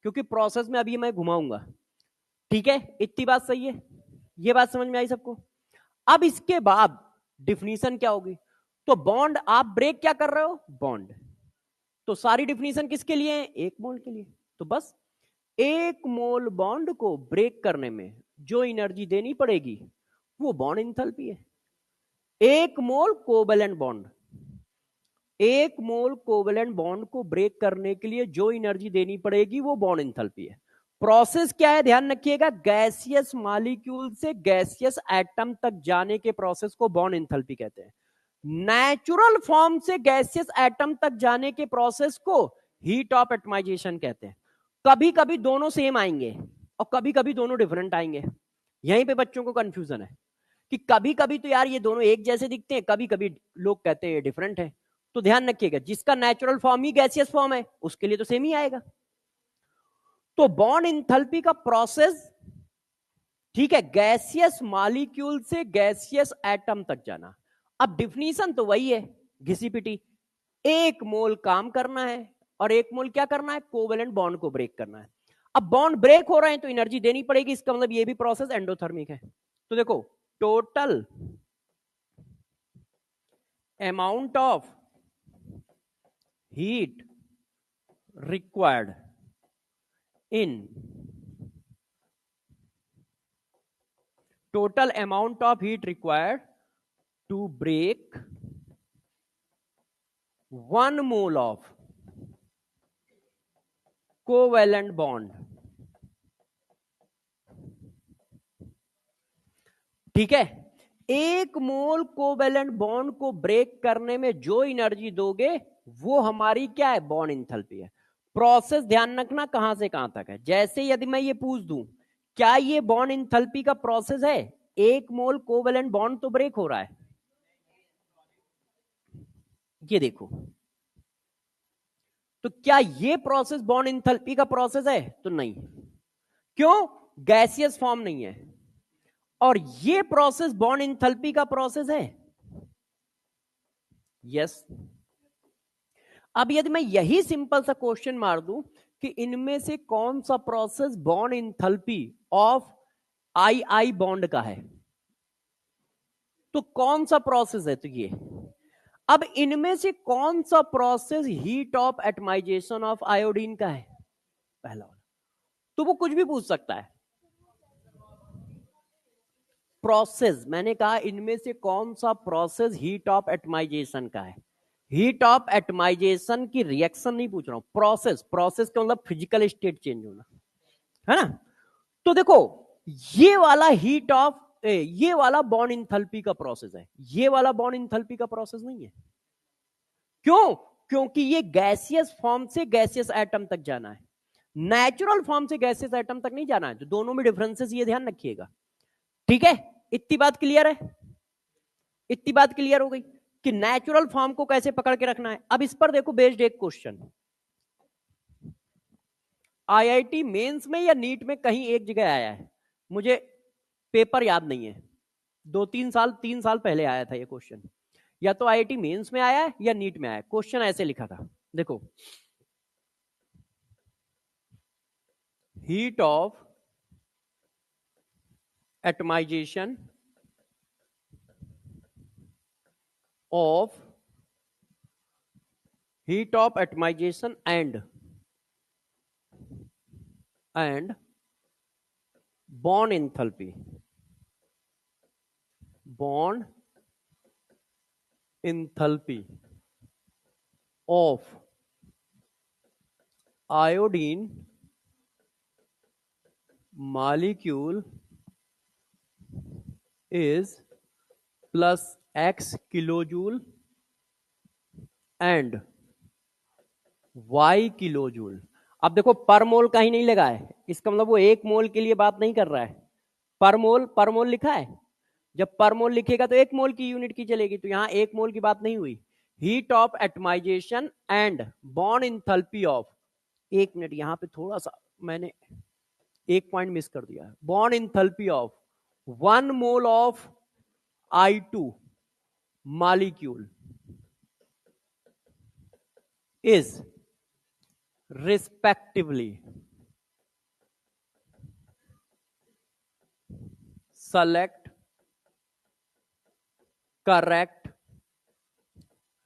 क्योंकि प्रोसेस में अभी मैं घुमाऊंगा। ठीक है, इतनी बात सही है, ये बात समझ में आई सबको। अब इसके बाद डिफिनीशन क्या होगी, तो बॉन्ड आप ब्रेक क्या कर रहे हो, बॉन्ड। तो सारी डिफिनीशन किसके लिए है, एक मोल के लिए। तो बस एक मोल बॉन्ड को ब्रेक करने में जो एनर्जी देनी पड़ेगी वो बॉन्ड इंथैल्पी है। एक मोल कोवेलेंट बॉन्ड, एक मोल कोवेलेंट बॉन्ड को ब्रेक करने के लिए जो एनर्जी देनी पड़ेगी वो बॉन्ड इंथैल्पी है। प्रोसेस क्या है, ध्यान रखिएगा, गैसियस मॉलिक्यूल से गैसियस एटम तक जाने के प्रोसेस को बॉन्ड इंथैल्पी कहते हैं। नेचुरल फॉर्म से गैसियस एटम तक जाने के प्रोसेस को हीट ऑफ एटमाइजेशन कहते हैं। कभी कभी दोनों सेम आएंगे और कभी कभी दोनों डिफरेंट आएंगे। यहीं पे बच्चों को कंफ्यूजन है कि कभी कभी तो यार ये दोनों एक जैसे दिखते हैं, कभी कभी लोग कहते हैं डिफरेंट है। तो ध्यान रखिएगा, जिसका नेचुरल फॉर्म ही गैसियस फॉर्म है उसके लिए तो सेम ही आएगा। तो बॉन्ड इंथैल्पी का प्रोसेस, ठीक है, गैसियस मॉलिक्यूल से गैसियस एटम तक जाना। अब डिफिनीशन तो वही है, घिसी पिटी, एक मोल काम करना है और एक मोल क्या करना है, कोवेलेंट बॉन्ड को ब्रेक करना है। अब बॉन्ड ब्रेक हो रहे हैं तो एनर्जी देनी पड़ेगी, इसका मतलब ये भी प्रोसेस एंडोथर्मिक है। तो देखो, total amount of heat required in total amount of heat required to break 1 mole of covalent bond, ठीक है, एक मोल कोवेलेंट बॉन्ड को ब्रेक करने में जो एनर्जी दोगे वो हमारी क्या है, बॉन्ड इंथैल्पी है। प्रोसेस ध्यान रखना कहां से कहां तक है। जैसे यदि मैं ये पूछ दूं क्या ये बॉन्ड इंथैल्पी का प्रोसेस है, एक मोल कोवेलेंट बॉन्ड तो ब्रेक हो रहा है, ये देखो, तो क्या ये प्रोसेस बॉन्ड इंथैल्पी का प्रोसेस है, तो नहीं। क्यों, गैसियस फॉर्म नहीं है। और ये प्रोसेस बॉन्ड इंथैल्पी का प्रोसेस है, यस। अब यदि मैं यही सिंपल सा क्वेश्चन मार दूं कि इनमें से कौन सा process bond enthalpy of I I bond का है, तो कौन सा प्रोसेस है, तो ये। अब इनमें से कौन सा process heat of atomisation of iodine का है, पहला वाला। तो वो कुछ भी पूछ सकता है। प्रोसेस, मैंने कहा इनमें से कौन सा प्रोसेस हीट ऑफ एटमाइजेशन का है। हीट ऑफ एटमाइजेशन की रिएक्शन नहीं पूछ रहा हूं, प्रोसेस, प्रोसेस का मतलब फिजिकल स्टेट चेंज होना, है ना। तो देखो, ये वाला हीट ऑफ ये वाला बॉन्ड इंथैल्पी का प्रोसेस है, ये वाला बॉन्ड इंथैल्पी का प्रोसेस नहीं है। क्यों, क्योंकि ये गैसियस फॉर्म से गैसियस एटम तक जाना है, नेचुरल फॉर्म से गैसियस एटम तक नहीं जाना है। तो दोनों में डिफरेंसेस ये ध्यान रखिएगा, ठीक है। इतनी बात क्लियर है, इतनी बात क्लियर हो गई कि नेचुरल फॉर्म को कैसे पकड़ के रखना है। अब इस पर देखो बेस्ड एक क्वेश्चन, आईआईटी मेंस में या नीट में कहीं एक जगह आया है, मुझे पेपर याद नहीं है। 3 साल पहले आया था ये क्वेश्चन, या तो आईआईटी मेंस में आया है या नीट में आया है। क्वेश्चन ऐसे लिखा था, देखो, heat of atomisation of heat of atomization and bond enthalpy of iodine molecule is plus x kilojoule and y kilojoule. अब देखो पर मोल कहीं नहीं लगा है, इसका मतलब वो एक मोल के लिए बात नहीं कर रहा है। पर मोल लिखा है, जब पर मोल लिखेगा तो एक मोल की यूनिट की चलेगी, तो यहां एक मोल की बात नहीं हुई। Heat of atomization and bond enthalpy of, एक मिनट यहां पे थोड़ा सा मैंने एक पॉइंट मिस कर दिया है। Bond enthalpy of 1 mole of I2 molecule is respectively select correct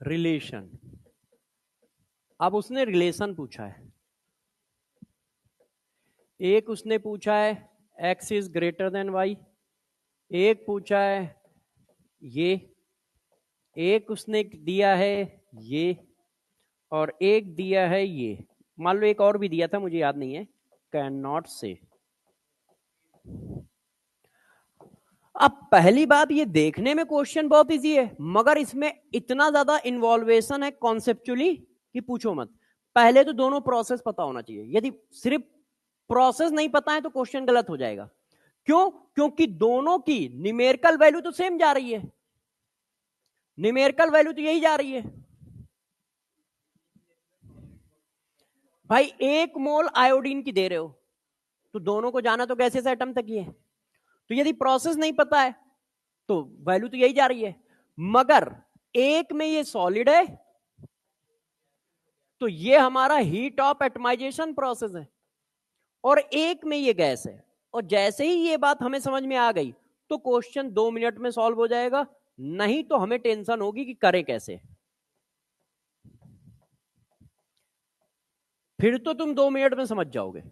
relation। अब उसने रिलेशन पूछा है, एक उसने पूछा है x is greater than y, एक पूछा है ये, एक उसने दिया है ये, और एक दिया है ये। मान लो एक और भी दिया था, मुझे याद नहीं है, कैन नॉट से। अब पहली बात, ये देखने में क्वेश्चन बहुत इजी है, मगर इसमें इतना ज्यादा इन्वॉल्वेशन है कॉन्सेप्चुअली कि पूछो मत। पहले तो दोनों प्रोसेस पता होना चाहिए, यदि सिर्फ प्रोसेस नहीं पता है तो क्वेश्चन गलत हो जाएगा। क्यों? क्योंकि दोनों की न्यूमेरिकल वैल्यू तो सेम जा रही है, न्यूमेरिकल वैल्यू तो यही जा रही है भाई। 1 मोल आयोडीन की दे रहे हो तो दोनों को जाना तो गैसेस एटम तक ही है, तो यदि प्रोसेस नहीं पता है तो वैल्यू तो यही जा रही है। मगर एक में ये सॉलिड है तो ये हमारा हीट ऑफ एटमाइजेशन प्रोसेस है, और एक में ये गैस है। और जैसे ही ये बात हमें समझ में आ गई तो क्वेश्चन 2 मिनट में सॉल्व हो जाएगा, नहीं तो हमें टेंशन होगी कि करें कैसे। फिर तो तुम 2 मिनट में समझ जाओगे,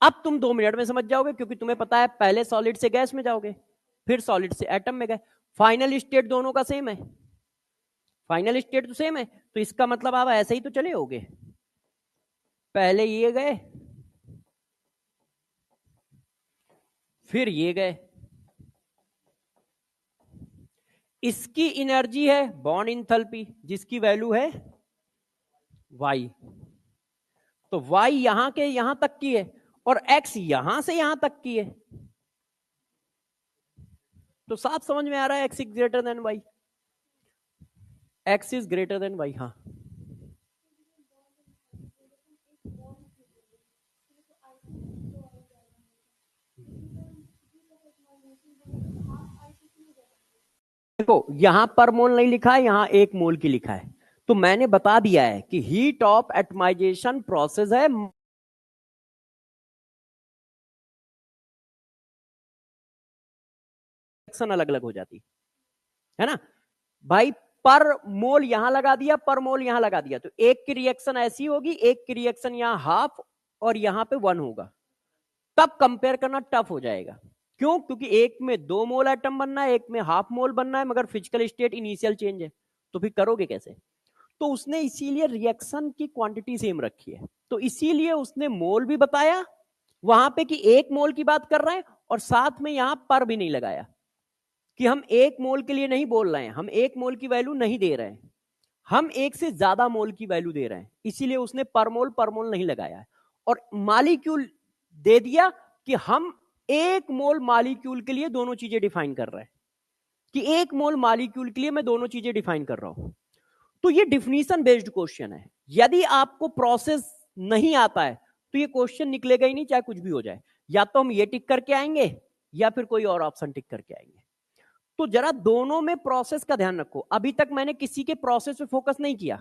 अब तुम 2 मिनट में समझ जाओगे, क्योंकि तुम्हें पता है पहले सॉलिड से गैस में जाओगे, फिर सॉलिड से एटम में गए, फाइनल स्टेट दोनों का सेम है, फाइनल स्टेट तो सेम है, तो इसका मतलब आप ऐसे ही तो चले होगे, पहले ये गए फिर ये गए। इसकी एनर्जी है बॉन्ड इंथैल्पी जिसकी वैल्यू है y, तो y यहां के यहां तक की है और x यहां से यहां तक की है, तो साफ समझ में आ रहा है x is greater than y, x is greater than y। हाँ देखो, यहां पर मोल नहीं लिखा है, यहां 1 मोल की लिखा है, तो मैंने बता दिया है कि हीट ऑफ एटमाइजेशन प्रोसेस है, अलग अलग हो जाती है ना भाई। पर मोल यहां लगा दिया, पर मोल यहां लगा दिया, तो एक की रिएक्शन ऐसी होगी, एक की रिएक्शन यहां हाफ और यहां पे 1 होगा, तब कंपेयर करना टफ हो जाएगा। क्यों? क्योंकि एक में 2 मोल एटम बनना है, एक में हाफ मोल बनना है, मगर फिजिकल स्टेट इनिशियल चेंज है, तो फिर करोगे कैसे? तो उसने इसीलिए रिएक्शन की क्वांटिटी सेम रखी है, तो इसीलिए उसने मोल भी बताया वहां पे कि 1 मोल की बात कर रहे हैं, और साथ में यहां पर भी नहीं लगाया कि हम 1 मोल के लिए नहीं बोल रहे हैं, हम 1 मोल की वैल्यू नहीं दे रहे हैं, हम 1 से ज्यादा मोल की वैल्यू दे रहे हैं, इसीलिए उसने पर मोल नहीं लगाया है। और मॉलिक्यूल दे दिया कि हम 1 मोल मॉलिक्यूल के लिए दोनों चीजें डिफाइन कर रहे हैं, कि 1 मोल मॉलिक्यूल के लिए मैं दोनों चीजें डिफाइन कर रहा हूं। तो ये डिफिनीशन बेस्ड क्वेश्चन है, यदि आपको प्रोसेस नहीं आता है तो ये क्वेश्चन निकलेगा ही नहीं, चाहे कुछ भी हो जाए, या तो हम ये टिक करके आएंगे या फिर कोई और ऑप्शन टिक करके आएंगे। तो जरा दोनों में प्रोसेस का ध्यान रखो। अभी तक मैंने किसी के प्रोसेस पे फोकस नहीं किया,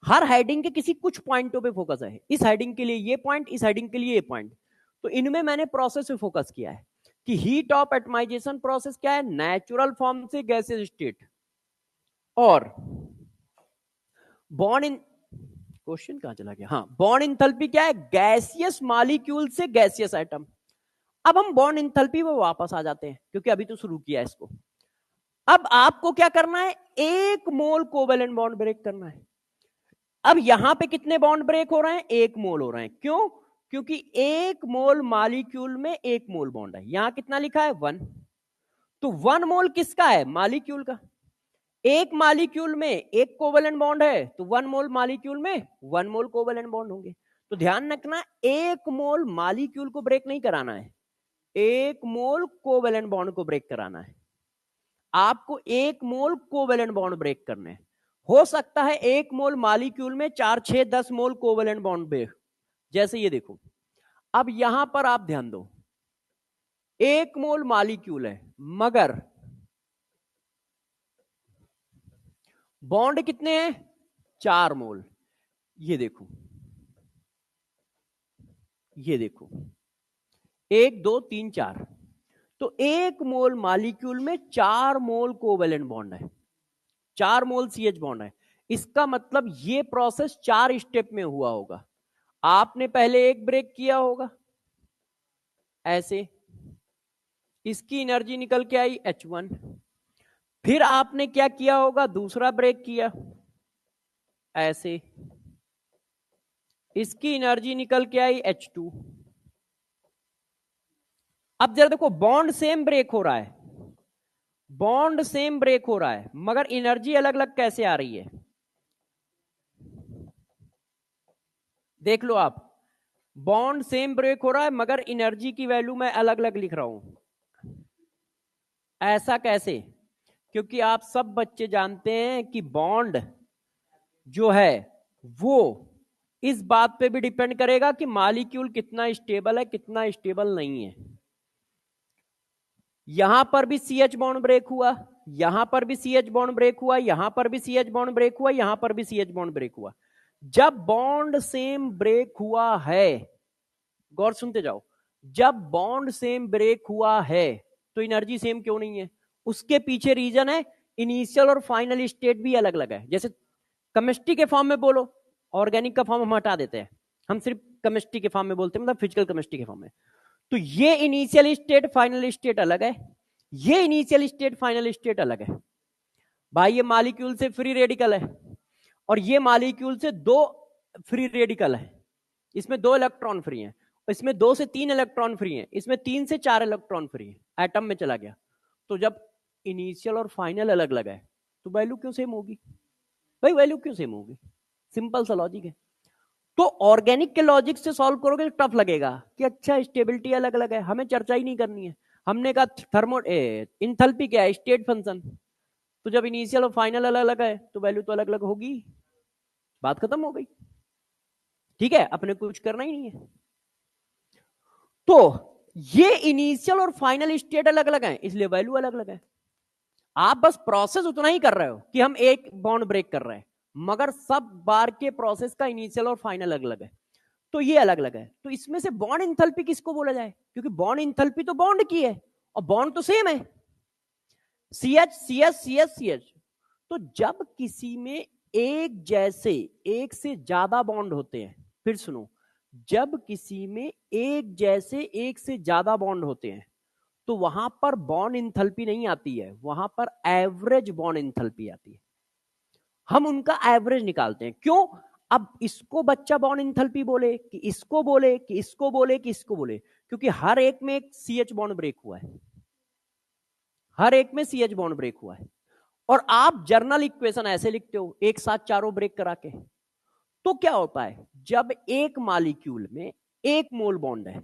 हर हेडिंग के किसी कुछ पॉइंटों पे फोकस है। इस हेडिंग के लिए ये पॉइंट, इस हेडिंग के लिए ये पॉइंट। तो इनमें मैंने प्रोसेस पे फोकस किया है कि हीट ऑफ एटमाइजेशन प्रोसेस क्या है, नेचुरल फॉर्म से गैसियस स्टेट, और बॉर्न इन, क्वेश्चन कहां चला गया, हाँ, बॉर्न इंथैल्पी क्या है, गैसियस मॉलिक्यूल से गैसियस एटम। अब हम बॉर्न इंथैल्पी में वापस आ जाते हैं क्योंकि अभी तो शुरू किया है इसको। अब आपको क्या करना है, एक मोल कोवेलेंट बॉन्ड ब्रेक करना है। अब यहां पे कितने बॉन्ड ब्रेक हो रहे हैं, एक मोल हो रहे हैं। क्यों? क्योंकि एक मोल मॉलिक्यूल में एक मोल बॉन्ड है। यहां कितना लिखा है, 1। तो 1 मोल किसका है, मॉलिक्यूल का। एक मॉलिक्यूल में एक कोवेलेंट बॉन्ड है, तो 1 मोल मॉलिक्यूल में 1 मोल कोवेलेंट बॉन्ड होंगे। तो ध्यान रखना, एक मोल मॉलिक्यूल को ब्रेक नहीं कराना है, एक मोल कोवेलेंट बॉन्ड को ब्रेक कराना है। आपको एक मोल कोवेलेंट बॉन्ड ब्रेक करने हैं। हो सकता है एक मोल मॉलिक्यूल में 4, 6, 10 मोल कोवेलेंट बॉन्ड ब्रेक, जैसे ये देखो। अब यहां पर आप ध्यान दो, एक मोल मॉलिक्यूल है मगर बॉन्ड कितने हैं, 4 मोल। ये देखो, ये देखो, 1, 2, 3, 4। तो एक मोल मॉलिक्यूल में 4 मोल कोवेलेंट बॉन्ड है, 4 मोल सीएच बॉन्ड है। इसका मतलब ये प्रोसेस 4 स्टेप में हुआ होगा। आपने पहले एक ब्रेक किया होगा ऐसे, इसकी एनर्जी निकल के आई H1। फिर आपने क्या किया होगा, दूसरा ब्रेक किया ऐसे, इसकी एनर्जी निकल के आई H2। अब जरा देखो, बॉन्ड सेम ब्रेक हो रहा है, बॉन्ड सेम ब्रेक हो रहा है, मगर एनर्जी अलग अलग कैसे आ रही है, देख लो आप। बॉन्ड सेम ब्रेक हो रहा है मगर एनर्जी की वैल्यू मैं अलग अलग लिख रहा हूं। ऐसा कैसे? क्योंकि आप सब बच्चे जानते हैं कि बॉन्ड जो है वो इस बात पे भी डिपेंड करेगा कि मॉलिक्यूल कितना स्टेबल है, कितना स्टेबल नहीं है। यहां पर भी CH बॉन्ड ब्रेक हुआ, यहां पर भी CH बॉन्ड ब्रेक हुआ, यहां पर भी CH बॉन्ड ब्रेक हुआ, यहां पर भी CH बॉन्ड ब्रेक हुआ। जब बॉन्ड सेम ब्रेक हुआ है, गौर सुनते जाओ, जब बॉन्ड सेम ब्रेक हुआ है तो एनर्जी सेम क्यों नहीं है? उसके पीछे रीजन है, इनिशियल और फाइनल स्टेट भी अलग अलग है। जैसे केमिस्ट्री के फॉर्म में बोलो, ऑर्गेनिक का फॉर्म हम हटा देते हैं, हम सिर्फ केमिस्ट्री के फॉर्म में बोलते हैं, मतलब फिजिकल केमिस्ट्री के फॉर्म में। तो ये इनिशियल स्टेट फाइनल स्टेट अलग है, ये इनिशियल स्टेट फाइनल स्टेट अलग है। भाई ये मॉलिक्यूल से फ्री रेडिकल है और ये मॉलिक्यूल से 2 फ्री रेडिकल है, इसमें 2 इलेक्ट्रॉन फ्री हैं, इसमें 2 से 3 इलेक्ट्रॉन फ्री हैं, इसमें 3 से 4 इलेक्ट्रॉन फ्री है। एटम में चला गया। तो जब इनिशियल और फाइनल अलग अलग है तो वैल्यू क्यों सेम होगी? भाई वैल्यू क्यों सेम होगी? सिंपल सा लॉजिक है। तो ऑर्गेनिक के लॉजिक से सॉल्व करोगे तो टफ लगेगा कि अच्छा स्टेबिलिटी अलग अलग है, हमें चर्चा ही नहीं करनी है। हमने कहा थर्मो इंथैल्पी क्या है, स्टेट फंक्शन। तो जब इनिशियल और फाइनल अलग अलग है तो वैल्यू तो अलग अलग होगी, बात खत्म हो गई। ठीक है, अपने कुछ करना ही नहीं है। तो ये इनिशियल और फाइनल स्टेट अलग अलग है, इसलिए वैल्यू अलग अलग है। आप बस प्रोसेस उतना ही कर रहे हो कि हम एक बॉन्ड ब्रेक कर रहे हैं, मगर सब बार के प्रोसेस का इनिशियल और फाइनल अलग अलग है। तो ये अलग अलग है। तो इसमें से बॉन्ड इंथैल्पी किसको बोला जाए? क्योंकि बॉन्ड इंथैल्पी तो बॉन्ड की है और बॉन्ड तो सेम है, CH CH CH CH। तो जब किसी में एक जैसे एक से ज्यादा बॉन्ड होते हैं, फिर सुनो, जब किसी में एक जैसे एक से ज्यादा बॉन्ड होते हैं तो वहां पर बॉन्ड इंथैल्पी नहीं आती है, वहां पर एवरेज बॉन्ड इंथैल्पी आती है। हम उनका एवरेज निकालते हैं। क्यों? अब इसको बच्चा बॉन्ड इंथैल्पी बोले कि इसको बोले कि इसको बोले कि इसको बोले, क्योंकि हर एक में एक CH बॉन्ड ब्रेक हुआ है, हर एक में CH बॉन्ड ब्रेक हुआ है। और आप जर्नल इक्वेशन ऐसे लिखते हो एक साथ चारों ब्रेक करा के। तो क्या होता है, जब एक मॉलिक्यूल में एक मोल बॉन्ड है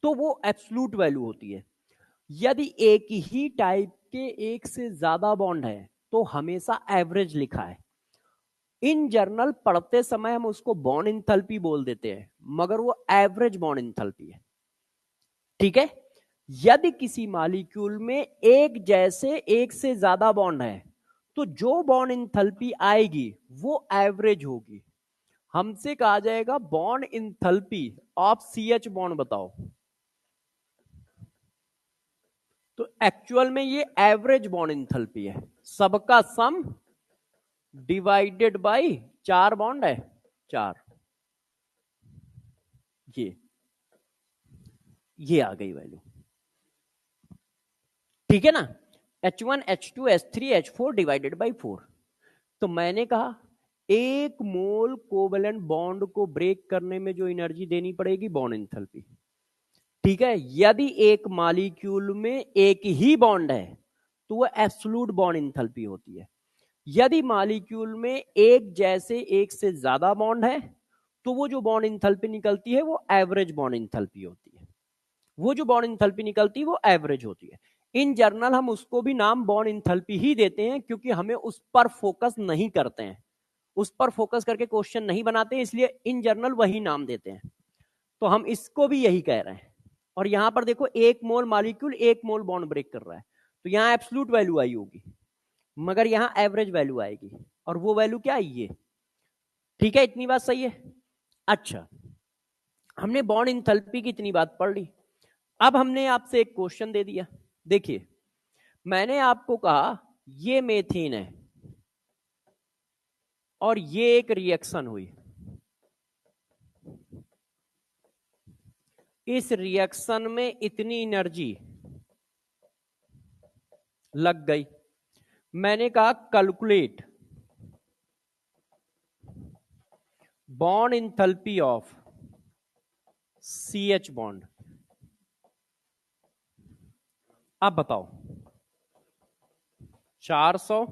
तो वो एब्सोल्यूट वैल्यू होती है। यदि एक ही टाइप के एक से ज्यादा बॉन्ड है तो हमेशा एवरेज लिखा है। इन जर्नल पढ़ते समय हम उसको बॉन्ड इंथैल्पी बोल देते हैं, मगर वो एवरेज बॉन्ड इंथैल्पी है। ठीक है, यदि किसी मॉलिक्यूल में एक जैसे एक से ज्यादा बॉन्ड है तो जो बॉन्ड इंथैल्पी आएगी वो एवरेज होगी। हमसे कहा जाएगा bond enthalpy of CH bond बताओ, तो एक्चुअल में ये एवरेज बॉन्ड इंथैल्पी है, सबका सम डिवाइडेड बाय 4 बॉन्ड है 4, ये आ गई वैल्यू, ठीक है ना। H1 H2 H3 H4 divided by 4। तो मैंने कहा एक मोल कोवेलेंट बॉन्ड को ब्रेक करने में जो एनर्जी देनी पड़ेगी बॉन्ड एंथैल्पी, ठीक है। यदि एक मॉलिक्यूल में एक ही बॉन्ड है तो वो एब्सोल्यूट बॉन्ड एंथैल्पी होती है। यदि मॉलिक्यूल में एक जैसे एक से ज्यादा बॉन्ड है तो वो जो बॉन्ड एंथैल्पी निकलती है वो एवरेज बॉन्ड एंथैल्पी होती है, वो जो बॉन्ड एंथैल्पी निकलती है वो एवरेज होती है। इन जनरल हम उसको भी नाम बॉन्ड एंथैल्पी ही देते हैं क्योंकि हमें उस पर फोकस नहीं करते हैं, उस पर फोकस करके क्वेश्चन नहीं बनाते हैं, इसलिए इन जनरल वही नाम देते हैं। तो हम इसको भी यही कह रहे हैं। और यहां पर देखो एक मोल मॉलिक्यूल एक मोल बॉन्ड ब्रेक कर रहा है, तो यहां एब्सोल्यूट वैल्यू आई होगी मगर यहां एवरेज वैल्यू आएगी, और वो वैल्यू क्या आई है, ठीक है। इतनी बात सही है। अच्छा, हमने बॉन्ड एंथैल्पी की इतनी बात पढ़ ली। अब हमने आपसे एक क्वेश्चन दे दिया, देखिए मैंने आपको कहा ये मेथेन है और ये एक रिएक्शन हुई, इस रिएक्शन में इतनी एनर्जी लग गई। मैंने कहा calculate bond enthalpy of CH bond. अब बताओ 400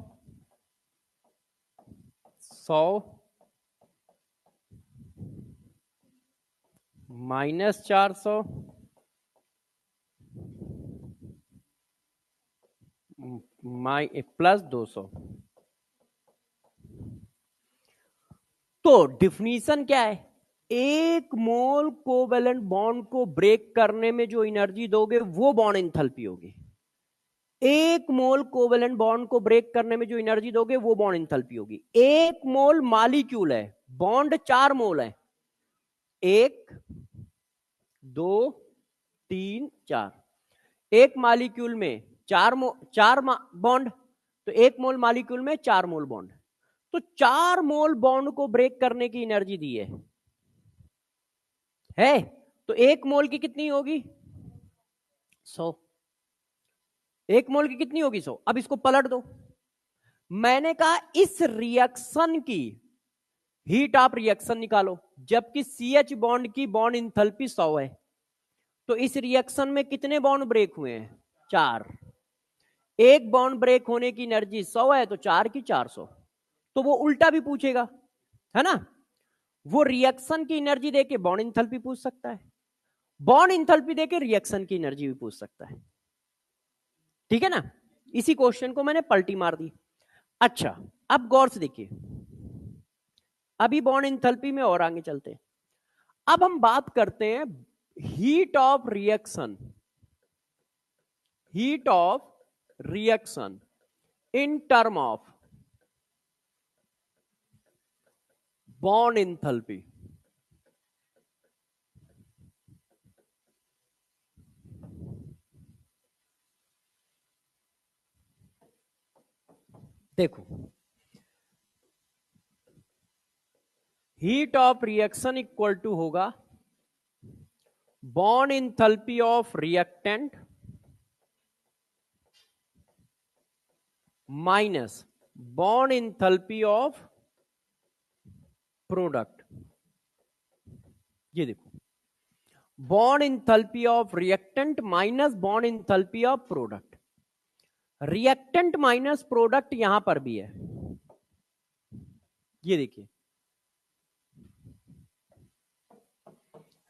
100 -400 +200। तो डिफिनीशन क्या है, एक मोल कोवेलेंट बॉन्ड को ब्रेक करने में जो एनर्जी दोगे वो बॉन्ड एंथैल्पी होगी। एक मोल कोवेलेंट बॉन्ड को ब्रेक करने में जो एनर्जी दोगे वो बॉन्ड एंथैल्पी होगी। एक मोल मॉलिक्यूल है, बॉन्ड 4 मोल है, 1 2 3 4, एक मॉलिक्यूल में चार बॉन्ड, तो एक मोल मॉलिक्यूल में 4 मोल बॉन्ड, तो 4 मोल बॉन्ड को ब्रेक करने की एनर्जी दी है तो एक मोल की कितनी होगी 100, एक मोल की कितनी होगी 100। अब इसको पलट दो, मैंने कहा इस रिएक्शन की हीट ऑफ रिएक्शन निकालो, जबकि CH बॉन्ड की बॉन्ड इंथैल्पी 100 है, तो इस रिएक्शन में कितने बॉन्ड ब्रेक हुए हैं 4, एक बॉन्ड ब्रेक होने की एनर्जी 100 है तो 4 की 400। तो वो उल्टा भी पूछेगा, है ना, वो रिएक्शन की एनर्जी देके बॉन्ड इंथैल्पी पूछ सकता है, बॉन्ड इंथैल्पी देके रिएक्शन की एनर्जी भी पूछ सकता है, ठीक है ना। इसी क्वेश्चन को मैंने पलटी मार दी। अच्छा, अब गौर से देखिए, अभी बॉन्ड इंथैल्पी में और आगे चलते हैं। अब हम बात करते हैं heat of reaction, heat of reaction in term of bond enthalpy. देखो heat of reaction equal to होगा bond enthalpy of reactant minus bond enthalpy of product. ये देखो bond enthalpy of reactant minus bond enthalpy of product, reactant minus product यहां पर भी है, ये देखिए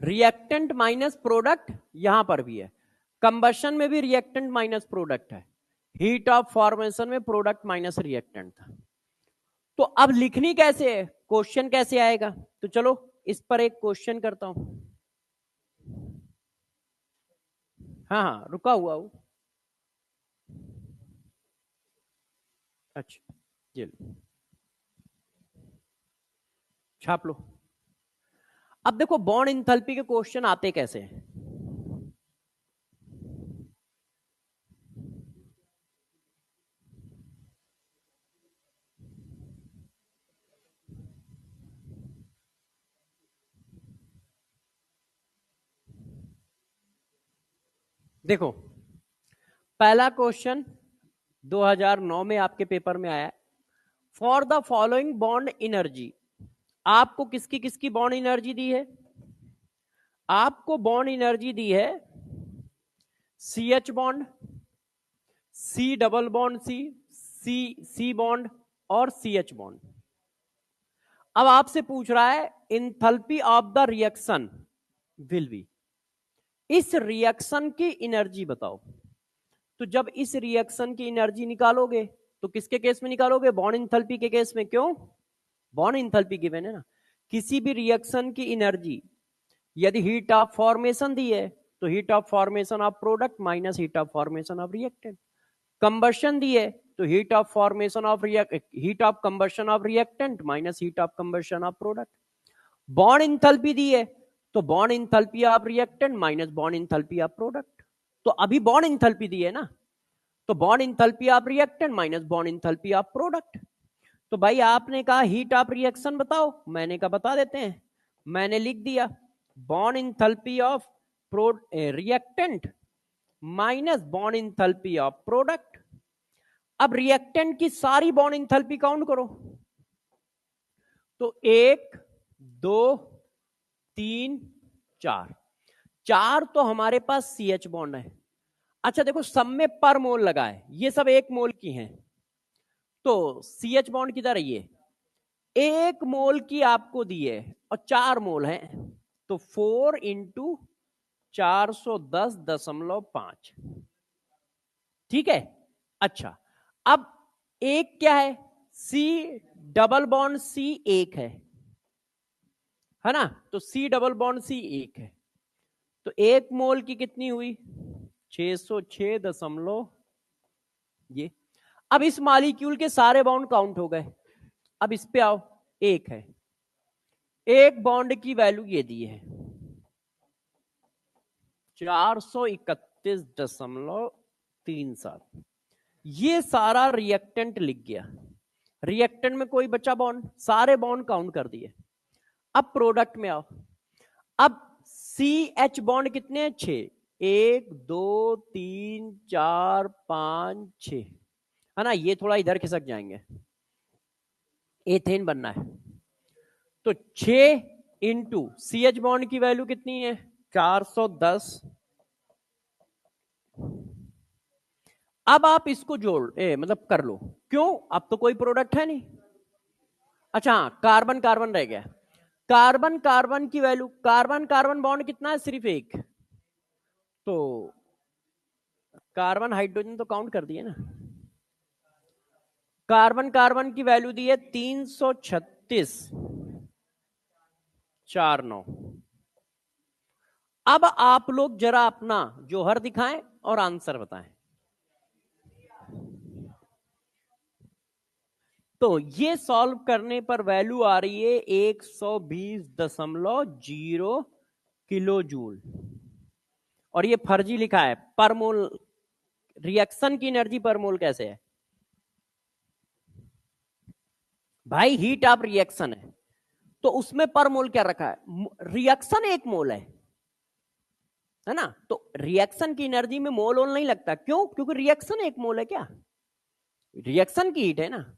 रिएक्टेंट माइनस प्रोडक्ट यहां पर भी है, कंबशन में भी रिएक्टेंट माइनस प्रोडक्ट है, हीट ऑफ फॉर्मेशन में प्रोडक्ट माइनस रिएक्टेंट था। तो अब लिखनी कैसे है, क्वेश्चन कैसे आएगा, तो चलो इस पर एक क्वेश्चन करता हूं, हाँ हाँ रुका हुआ हूँ। अच्छा ये लो, छाप लो। अब देखो बॉन्ड इंथैल्पी के क्वेश्चन आते कैसे हैं। देखो पहला क्वेश्चन 2009 में आपके पेपर में आया, for the following bond energy. आपको किसकी किसकी बॉन्ड एनर्जी दी है? आपको बॉन्ड एनर्जी दी है C H bond, C double bond C, C C bond और सी एच बॉन्ड। अब आपसे पूछ रहा है enthalpy of the reaction will be, इस रिएक्शन की एनर्जी बताओ। तो जब इस रिएक्शन की एनर्जी निकालोगे तो किसके केस में निकालोगे? बॉन्ड इंथैल्पी के केस में। क्यों? बॉन्ड इंथैल्पी गिवन है ना। किसी भी रिएक्शन की एनर्जी यदि हीट ऑफ फॉर्मेशन दी है तो heat of formation of product minus heat of formation of reactant. Combustion दी है तो heat of formation of heat of combustion of reactant minus heat of combustion of product. Bond enthalpy दी है तो bond enthalpy of reactant minus bond enthalpy of product. तो अभी बॉन्ड इंथैल्पी दी है ना, तो bond enthalpy of reactant minus bond enthalpy of product. तो भाई आपने कहा हीट ऑफ रिएक्शन बताओ, मैंने कहा बता देते हैं। मैंने लिख दिया bond enthalpy of reactant minus bond enthalpy of product. अब रिएक्टेंट की सारी बॉन्ड इंथैल्पी काउंट करो, तो 1 2 3 4, 4 तो हमारे पास सी एच बॉन्ड है। अच्छा देखो सब में पर मोल लगा है, ये सब 1 मोल की हैं, तो सी एच बॉन्ड किधर है? ये 1 मोल की आपको दी है और 4 मोल है, तो 4 इंटू 410.5, ठीक है। अच्छा अब एक क्या है? सी डबल बॉन्ड सी एक है ना, तो सी डबल बॉन्ड सी एक है, तो 1 मोल की कितनी हुई? 606 ये। अब इस मॉलिक्यूल के सारे बॉन्ड काउंट हो गए, अब इस पे आओ, एक है, एक बॉन्ड की वैल्यू ये दी है 431.37, ये सारा रिएक्टेंट लिख गया। रिएक्टेंट में कोई बचा बॉन्ड? सारे बॉन्ड काउंट कर दिए। अब प्रोडक्ट में आओ, अब सी एच बॉन्ड कितने हैं? 6, 1 2 3 4 5 6, है ना। ये थोड़ा इधर खिसक जाएंगे, एथेन बनना है, तो 6 इंटू सी एच बॉन्ड की वैल्यू कितनी है? 410। अब आप इसको मतलब कर लो, क्यों? अब तो कोई प्रोडक्ट है नहीं। अच्छा हाँ, कार्बन कार्बन रह गया, कार्बन कार्बन की वैल्यू, कार्बन कार्बन बॉन्ड कितना है? सिर्फ एक, तो कार्बन हाइड्रोजन तो काउंट कर दिए ना। कार्बन कार्बन की वैल्यू दी है 336.49। अब आप लोग जरा अपना जोहर दिखाएं और आंसर बताएं। तो ये सॉल्व करने पर वैल्यू आ रही है 120.0 किलो जूल, और ये फर्जी लिखा है पर मोल। रिएक्शन की एनर्जी पर मोल कैसे है भाई? हीट ऑफ रिएक्शन है तो उसमें पर मोल क्या रखा है? रिएक्शन 1 मोल है ना, तो रिएक्शन की एनर्जी में मोल नहीं लगता। क्यों? क्योंकि रिएक्शन 1 मोल है। क्या रिएक्शन की हीट है ना,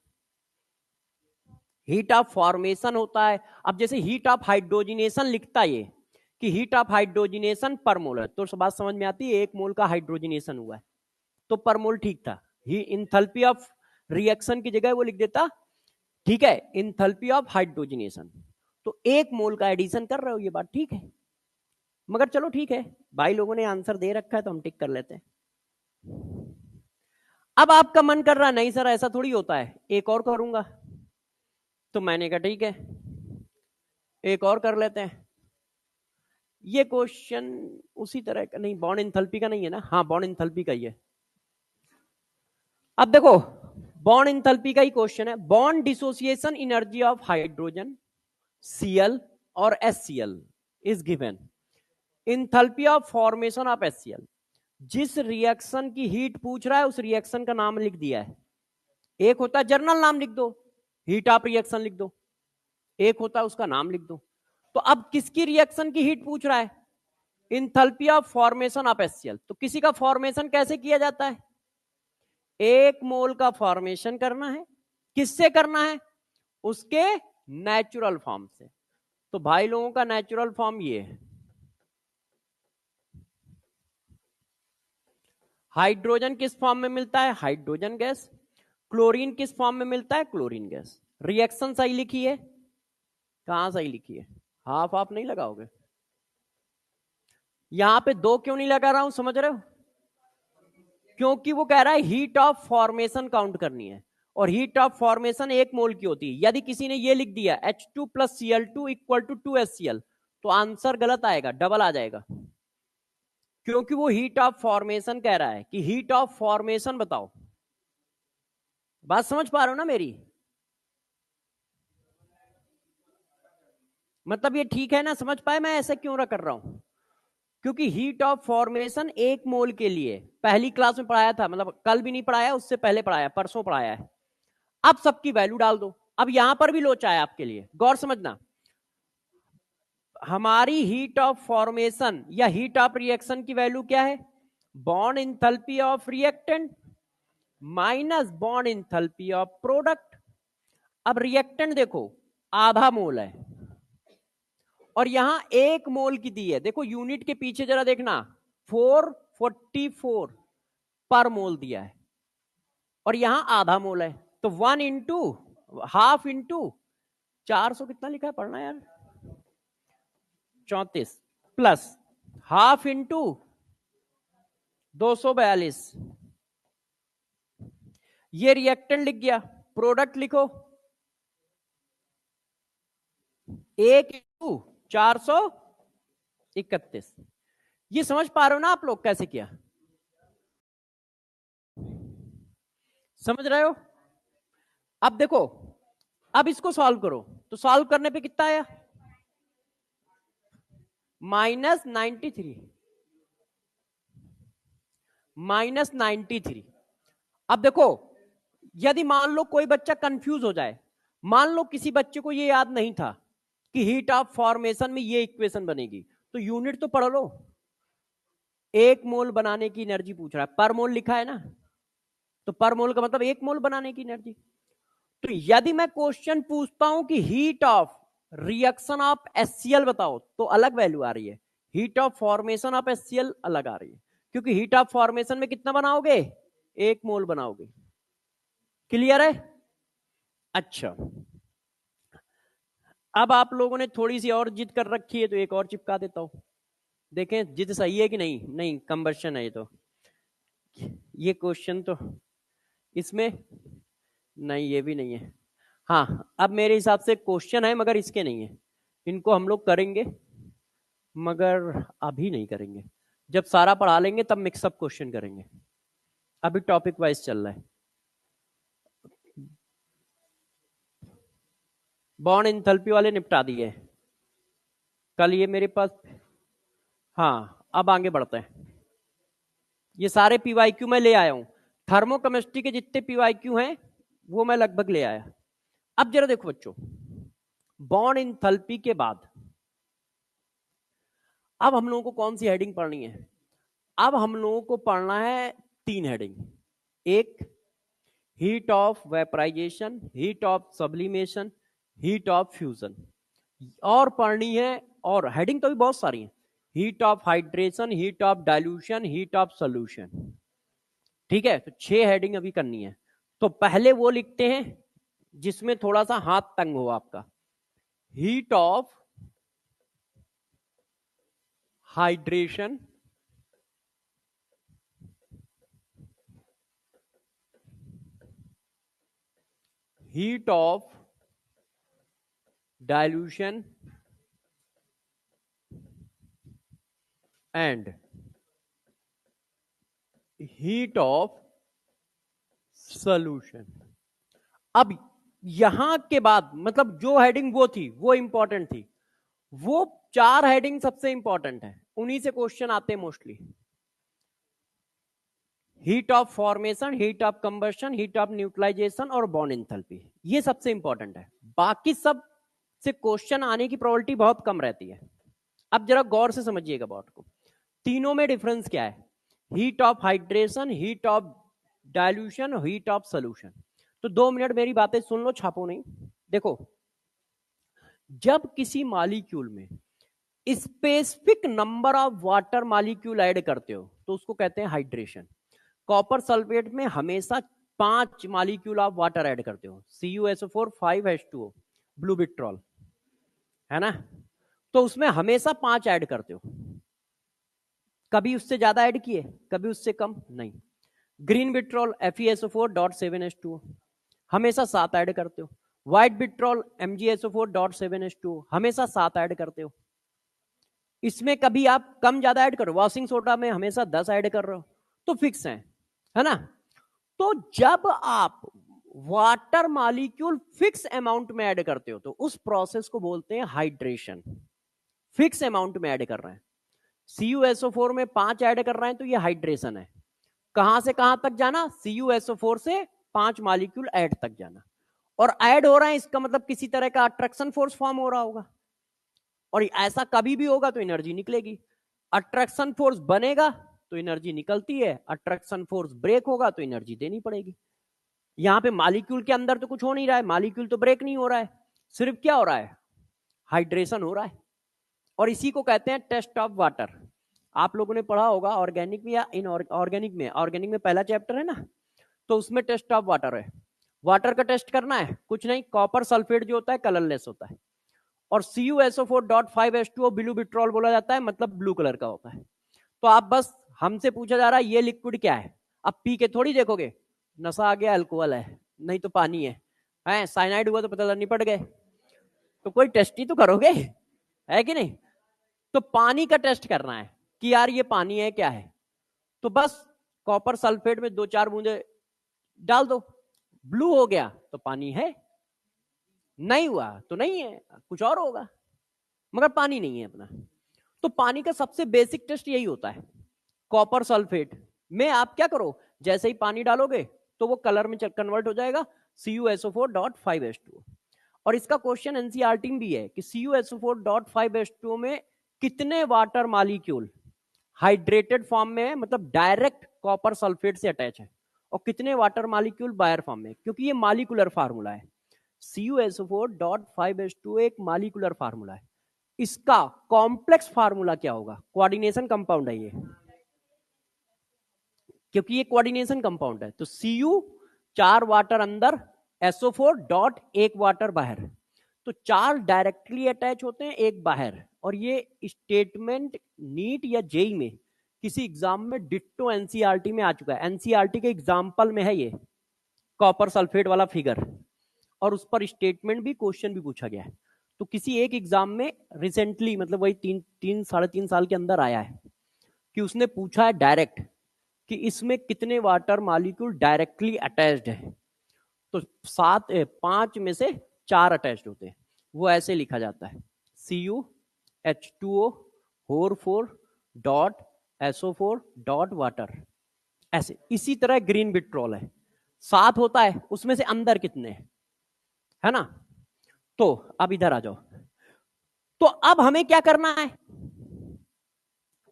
हीट ऑफ फॉर्मेशन होता है। अब जैसे हीट ऑफ हाइड्रोजिनेशन लिखता है कि हीट ऑफ हाइड्रोजिनेशन पर मोल है, तो बात समझ में आती है 1 मोल का हाइड्रोजिनेशन हुआ है तो पर मोल ठीक था। ही इंथैल्पी ऑफ रिएक्शन की जगह वो लिख देता, ठीक है, इंथैल्पी ऑफ हाइड्रोजिनेशन, तो 1 मोल का एडिशन कर रहे हो, ये बात ठीक है। मगर चलो ठीक है, भाई लोगों ने आंसर दे रखा है तो हम टिक कर लेते हैं। अब आपका मन कर रहा है नहीं सर ऐसा थोड़ी होता है, एक और करूंगा, तो मैंने कहा ठीक है एक और कर लेते हैं। ये क्वेश्चन उसी तरह का नहीं, बॉन्ड एंथैल्पी का नहीं है ना? हाँ, बॉन्ड एंथैल्पी का ही है। अब देखो, बॉन्ड एंथैल्पी का ही क्वेश्चन है। Bond dissociation energy of hydrogen Cl और HCl is given. Enthalpy of formation of HCl। जिस रिएक्शन की हीट पूछ रहा है उस रिएक्शन का नाम लिख दिया है। एक होता है जर्नल नाम लिख दो, हीट ऑफ रिएक्शन लिख दो, एक होता है उसका नाम लिख दो। तो अब किसकी रिएक्शन की हीट पूछ रहा है? Enthalpy of formation of HCl। तो किसी का फॉर्मेशन कैसे किया जाता है? 1 मोल का फॉर्मेशन करना है। किससे करना है? उसके नेचुरल फॉर्म से। तो भाई लोगों का नेचुरल फॉर्म ये है। हाइड्रोजन किस फॉर्म में मिलता है? Hydrogen gas. क्लोरीन किस फॉर्म में मिलता है? Chlorine gas. रिएक्शन सही लिखी है? कहां सही लिखी है? हाफ हाफ नहीं लगाओगे? यहां पे 2 क्यों नहीं लगा रहा हूं, समझ रहे हो? क्योंकि वो कह रहा है हीट ऑफ फॉर्मेशन काउंट करनी है, और हीट ऑफ फॉर्मेशन 1 मोल की होती है। यदि किसी ने ये लिख दिया H2 + Cl2 = 2HCl, तो आंसर गलत आएगा, डबल आ जाएगा। क्योंकि वो हीट ऑफ फॉर्मेशन कह रहा है कि हीट ऑफ फॉर्मेशन बताओ। बात समझ पा रहे हो ना मेरी? मतलब ये ठीक है ना? समझ पाए मैं ऐसे क्यों कर रहा हूं? क्योंकि हीट ऑफ फॉर्मेशन 1 मोल के लिए पहली क्लास में पढ़ाया था, मतलब कल भी नहीं पढ़ाया, उससे पहले पढ़ाया, परसों पढ़ाया है। अब सबकी वैल्यू डाल दो। अब यहां पर भी लोचा है आपके लिए, गौर समझना। हमारी हीट ऑफ फॉर्मेशन या हीट ऑफ रिएक्शन की वैल्यू क्या है? Bond enthalpy of reactant minus bond enthalpy of product. अब रिएक्टेंट देखो आधा मोल है, और यहां 1 मोल की दी है। देखो यूनिट के पीछे जरा देखना, 444 पर मोल दिया है, और यहां आधा मोल है। तो 1 इंटू हाफ इंटू 400 कितना लिखा है, पढ़ना यार, 34 प्लस हाफ इंटू 242। ये रिएक्टेंट लिख गया। प्रोडक्ट लिखो 1 इंटू 431। ये समझ पा रहे हो ना आप लोग कैसे किया? समझ रहे हो? अब देखो, अब इसको सॉल्व करो, तो सॉल्व करने पे कितना आया? -93 -93। अब देखो, यदि मान लो कोई बच्चा कंफ्यूज हो जाए, मान लो किसी बच्चे को ये याद नहीं था कि हीट ऑफ फॉर्मेशन में ये इक्वेशन बनेगी, तो यूनिट तो पढ़ लो। 1 मोल बनाने की एनर्जी पूछ रहा है, पर मोल लिखा है ना, तो पर मोल का मतलब 1 मोल बनाने की एनर्जी। तो यदि मैं क्वेश्चन पूछता हूं कि heat of reaction of HCl बताओ, तो अलग वैल्यू आ रही है। Heat of formation of HCl अलग आ रही है, क्योंकि हीट ऑफ फॉर्मेशन में कितना बनाओगे? 1 मोल बनाओगे। क्लियर है? अच्छा, अब आप लोगों ने थोड़ी सी और जिद कर रखी है, तो एक और चिपका देता हूं, देखें जिद सही है कि नहीं। नहीं, कंबर्शन है ये तो। ये क्वेश्चन तो इसमें नहीं, ये भी नहीं है। हाँ, अब मेरे हिसाब से क्वेश्चन है मगर इसके नहीं है। इनको हम लोग करेंगे, मगर अभी नहीं करेंगे। जब सारा पढ़ा लेंगे तब मिक्सअप क्वेश्चन करेंगे। अभी टॉपिक वाइज चल रहा है। बॉन्ड एंथैल्पी वाले निपटा दिए कल ये मेरे पास। हाँ, अब आगे बढ़ते हैं। ये सारे पीवाईक्यू मैं ले आया हूं। थर्मोकेमिस्ट्री के जितने पीवाईक्यू हैं वो मैं लगभग ले आया। अब जरा देखो बच्चों, बॉन्ड एंथैल्पी के बाद अब हम लोगों को कौन सी हेडिंग पढ़नी है? अब हम लोगों को पढ़ना है 3 हेडिंग। एक, heat of vaporization, heat of sublimation, heat of fusion. और पढ़नी है, और हेडिंग तो भी बहुत सारी है, heat of hydration, heat of dilution, heat of solution. ठीक है, तो 6 हेडिंग अभी करनी है। तो पहले वो लिखते हैं जिसमें थोड़ा सा हाथ तंग हो आपका। Heat of hydration, heat of dilution, and heat of solution. अब यहां के बाद मतलब जो हेडिंग वो थी वो इंपॉर्टेंट थी, वो 4 हेडिंग सबसे इंपॉर्टेंट है, उन्हीं से क्वेश्चन आते हैं mostly. Heat of formation, heat of combustion, heat of neutralization और बॉन्ड एंथैल्पी, ये सबसे इंपॉर्टेंट है। बाकी सब से क्वेश्चन आने की प्रोबेबिलिटी बहुत कम रहती है। अब जरा गौर से समझिएगा बात को, तीनों में डिफरेंस क्या है? Heat of hydration, heat of dilution, heat of solution. तो 2 मिनट मेरी बातें सुन लो, छापो नहीं। देखो, जब किसी मॉलिक्यूल में specific number of water molecule add करते हो तो उसको कहते हैं हाइड्रेशन। कॉपर सल्फेट में हमेशा 5 मॉलिक्यूल ऑफ वाटर ऐड करते हो, CuSO4 5H2O, ब्लू विट्रॉल, है ना? तो उसमें हमेशा 5 ऐड करते हो, कभी उससे ज्यादा ऐड किए, कभी उससे कम नहीं। ग्रीन विट्रॉल FeSO4.7H2O, हमेशा 7 ऐड करते हो। व्हाइट विट्रॉल MgSO4.7H2O, हमेशा 7 ऐड करते हो। इसमें कभी आप कम ज्यादा ऐड करो, वॉशिंग सोडा में हमेशा 10 ऐड कर रहे हो, तो फिक्स है ना? तो जब आप वाटर मॉलिक्यूल फिक्स अमाउंट में ऐड करते हो तो उस प्रोसेस को बोलते हैं हाइड्रेशन। फिक्स अमाउंट में ऐड कर रहे हैं, CuSO4 में 5 ऐड कर रहे हैं तो ये हाइड्रेशन है। कहां से कहां तक जाना? CuSO4 से 5 मॉलिक्यूल ऐड तक जाना। और ऐड हो रहा है इसका मतलब किसी तरह का अट्रैक्शन फोर्स फॉर्म हो रहा होगा, और ऐसा कभी भी होगा तो एनर्जी निकलेगी। अट्रैक्शन फोर्स बनेगा तो एनर्जी निकलती है, अट्रैक्शन फोर्स ब्रेक होगा तो एनर्जी देनी पड़ेगी। यहां पे मॉलिक्यूल के अंदर तो कुछ हो नहीं रहा है, मॉलिक्यूल तो ब्रेक नहीं हो रहा है, सिर्फ क्या हो रहा है? हाइड्रेशन हो रहा है। और इसी को कहते हैं टेस्ट ऑफ वाटर। आप लोगों ने पढ़ा होगा ऑर्गेनिक में या इनऑर्गेनिक में। ऑर्गेनिक में पहला चैप्टर है ना, तो उसमें टेस्ट ऑफ वाटर है। वाटर का टेस्ट करना है, कुछ नहीं, कॉपर सल्फेट जो होता है कलरलेस होता है, और CuSO4.5H2O ब्लू विट्रॉल बोला जाता है, मतलब ब्लू कलर का होता है। तो आप बस, हमसे पूछा जा रहा है ये लिक्विड क्या है, अब पी के थोड़ी देखोगे नशा आ गया, अल्कोहल है, नहीं तो पानी है साइनाइड हुआ तो पता निपट गए, तो कोई टेस्ट ही तो करोगे, है कि नहीं? तो पानी का टेस्ट करना है कि यार ये पानी है क्या है, तो बस कॉपर सल्फेट में 2-4 बूंदे डाल दो, ब्लू हो गया तो पानी है, नहीं हुआ तो नहीं है, कुछ और होगा, मगर पानी नहीं है अपना। तो पानी का सबसे बेसिक टेस्ट यही होता है। कॉपर सल्फेट में आप क्या करो, जैसे ही पानी डालोगे तो वो कलर में कन्वर्ट हो जाएगा, CuSO4.5H2O। और इसका क्वेश्चन एनसीईआरटी में भी है कि CuSO4.5H2O में कितने वाटर मॉलिक्यूल हाइड्रेटेड फॉर्म में है, मतलब डायरेक्ट कॉपर सल्फेट से अटैच है, और कितने वाटर मॉलिक्यूल बायर फॉर्म में, क्योंकि ये मॉलिक्यूलर फार्मूला है। CuSO4.5H2O एक मॉलिक्यूलर फार्मूला है, इसका कॉम्प्लेक्स फार्मूला क्या होगा? कोऑर्डिनेशन कंपाउंड है ये, क्योंकि ये कोऑर्डिनेशन कंपाउंड है। तो Cu 4 वाटर अंदर, SO4 डॉट 1 वाटर बाहर, तो 4 डायरेक्टली अटैच होते हैं, 1 बाहर। और ये स्टेटमेंट नीट या जेई में किसी एग्जाम में डिट्टो एनसीईआरटी में आ चुका है, एनसीईआरटी के एग्जाम्पल में है ये कॉपर सल्फेट वाला फिगर, और उस पर स्टेटमेंट भी, क्वेश्चन भी पूछा गया है। तो किसी एक एग्जाम में रिसेंटली, मतलब वही 3-3.5 साल के अंदर आया है कि उसने पूछा है डायरेक्ट कि इसमें कितने वाटर मॉलिक्यूल डायरेक्टली अटैच्ड है, तो 5 में से 4 अटैच्ड होते हैं। वो ऐसे लिखा जाता है, CuH2O4 dot SO4 dot water, ऐसे। इसी तरह ग्रीन विट्रॉल है, 7 होता है, उसमें से अंदर कितने हैं, है ना? तो अब इधर आ जाओ, तो अब हमें क्या करना है,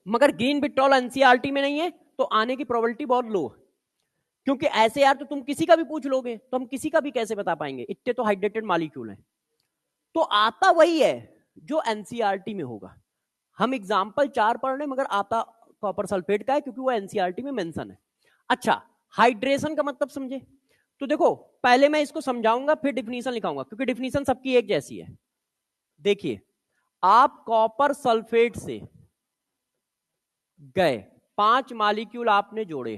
मगर ग्रीन विट्रॉल एनसीईआरटी में नहीं है तो आने की प्रोबेबिलिटी बहुत लो है, क्योंकि ऐसे यार तो तुम किसी का भी पूछ लोगे तो हम किसी का भी कैसे बता पाएंगे, इतने तो हाइड्रेटेड मॉलिक्यूल हैं। तो आता वही है जो एनसीईआरटी में होगा। हम एग्जाम्पल 4 पढ़ रहे हैं, मगर आता कॉपर सल्फेट का है, क्योंकि वो एनसीईआरटी में मेंशन है। अच्छा, हाइड्रेशन का मतलब समझे? तो देखो, पहले मैं इसको समझाऊंगा फिर डिफिनीशन लिखाऊंगा, क्योंकि डिफिनीशन सबकी एक जैसी है। देखिए, आप कॉपर सल्फेट से गए, 5 मॉलिक्यूल आपने जोड़े,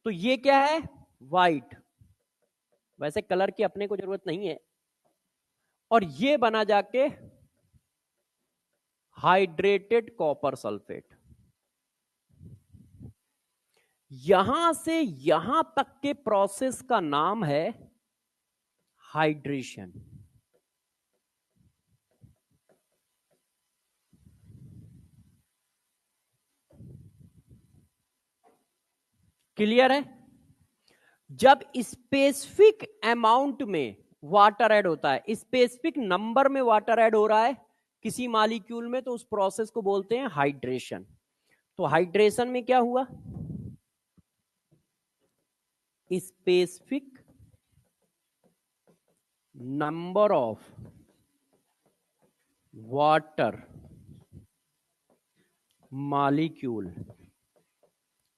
तो ये क्या है? व्हाइट, वैसे कलर की अपने को जरूरत नहीं है, और ये बना जाके हाइड्रेटेड कॉपर सल्फेट। यहां से यहां तक के प्रोसेस का नाम है हाइड्रेशन। क्लियर है? जब स्पेसिफिक अमाउंट में वाटर ऐड होता है, स्पेसिफिक नंबर में वाटर ऐड हो रहा है किसी मॉलिक्यूल में, तो उस प्रोसेस को बोलते हैं हाइड्रेशन। तो हाइड्रेशन में क्या हुआ? Specific number of water molecule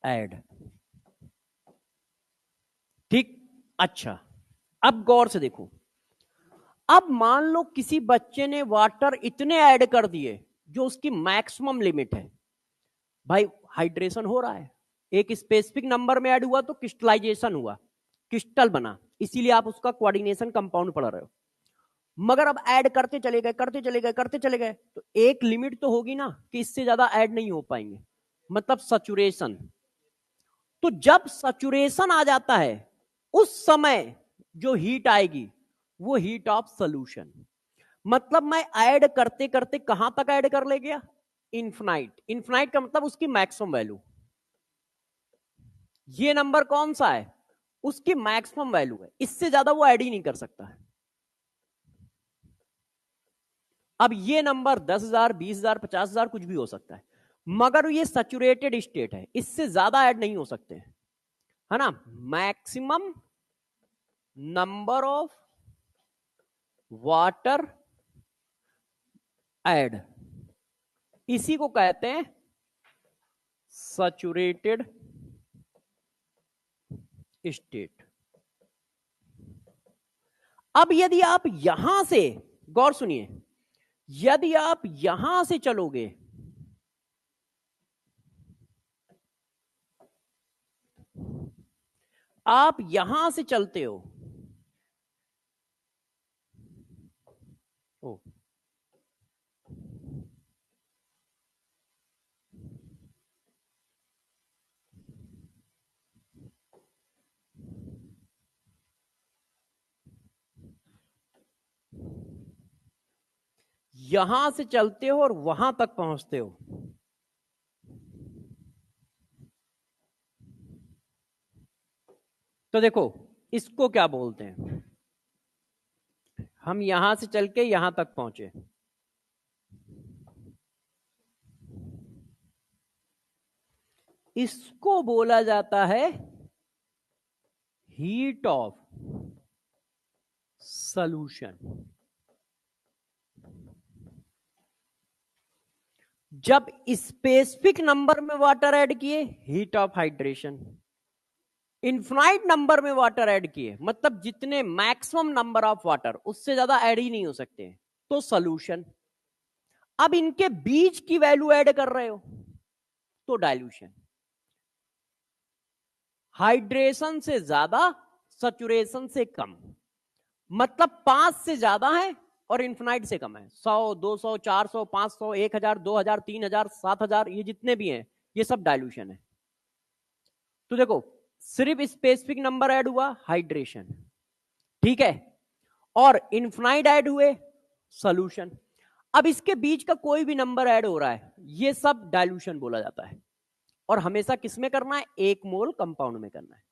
add. ठीक। अच्छा, अब गौर से देखो। अब मान लो किसी बच्चे ने वाटर इतने ऐड कर दिए जो उसकी मैक्सिमम लिमिट है, भाई हाइड्रेशन हो रहा है। एक स्पेसिफिक नंबर में ऐड हुआ तो क्रिस्टलाइजेशन हुआ, क्रिस्टल बना, इसीलिए आप उसका कोऑर्डिनेशन कंपाउंड पढ़ रहे हो। मगर अब ऐड करते चले गए, करते चले गए, करते चले गए, तो एक लिमिट तो होगी ना कि इससे ज्यादा ऐड नहीं हो पाएंगे, मतलब सैचुरेशन। तो जब सैचुरेशन आ जाता है उस समय जो हीट आएगी वो हीट ऑफ सॉल्यूशन। मतलब मैं ऐड करते करते कहां तक ऐड कर ले गया? इनफिनाइट। इनफिनाइट का मतलब उसकी मैक्सिमम वैल्यू। ये नंबर कौन सा है? उसकी मैक्सिमम वैल्यू है, इससे ज्यादा वो ऐड ही नहीं कर सकता है। अब ये नंबर 10,000, 20,000, 50,000 कुछ भी हो सकता है, मगर ये सैचुरेटेड स्टेट है, इससे ज्यादा ऐड नहीं हो सकते, है ना। Maximum number of water add, इसी को कहते हैं सैचुरेटेड स्टेट। अब यदि आप यहां से, गौर सुनिए, यदि आप यहां से चलोगे, आप यहां से चलते हो, ओ, यहां से चलते हो और वहां तक पहुंचते हो, तो देखो इसको क्या बोलते हैं। हम यहां से चल के यहां तक पहुंचे, इसको बोला जाता है हीट ऑफ सॉल्यूशन। जब स्पेसिफिक नंबर में वाटर ऐड किए, heat of hydration. Infinite number में वाटर ऐड किए, मतलब जितने मैक्सिमम नंबर ऑफ वाटर, उससे ज्यादा ऐड ही नहीं हो सकते, तो सॉल्यूशन। अब इनके बीच की वैल्यू ऐड कर रहे हो तो डाइल्यूशन। हाइड्रेशन से ज्यादा, सैचुरेशन से कम, मतलब 5 से ज्यादा है और इन्फिनाइट से कम है। 100, 200, 400, 500, 1000, 2000, 3000, 7000, ये जितने भी हैं ये सब डाइल्यूशन है। तो देखो सिर्फ स्पेसिफिक नंबर ऐड हुआ, हाइड्रेशन, ठीक है, और इन्फिनाइट ऐड हुए, सॉल्यूशन। अब इसके बीच का कोई भी नंबर ऐड हो रहा है, ये सब डाइल्यूशन बोला जाता है। और हमेशा किस में करना है? 1 मोल कंपाउंड में करना है।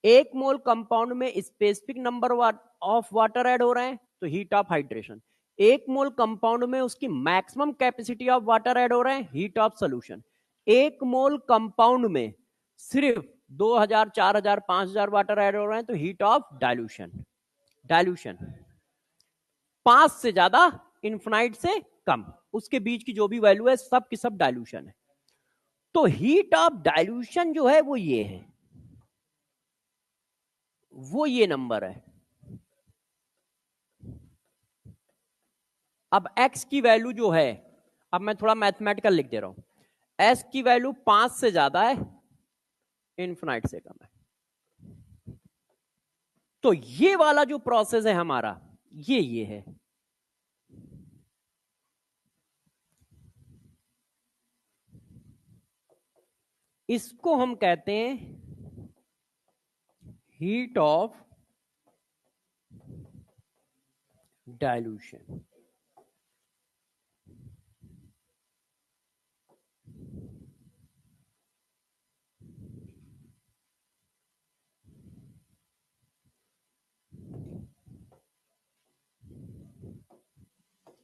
1 मोल कंपाउंड में specific number of water add हो रहे हैं तो heat of hydration. 1 mole compound में उसकी maximum capacity of water add हो रहे हैं, heat of solution. 1 mole compound में सिर्फ 2000, 4000, 5000 वाटर ऐड हो रहे हैं तो हीट ऑफ डाइल्यूशन। डाइल्यूशन 5 से ज्यादा, इन्फिनाइट से कम, उसके बीच की जो भी वैल्यू है सब की सब डाइल्यूशन है। तो हीट ऑफ डाइल्यूशन जो है वो ये है, वो ये नंबर है। अब x की वैल्यू जो है, अब मैं थोड़ा मैथमेटिकल लिख दे रहा हूं, s की वैल्यू 5 से ज्यादा है, इन्फिनाइट से कम है। तो ये वाला जो प्रोसेस है हमारा, ये है। इसको हम कहते हैं हीट ऑफ डाइल्यूशन।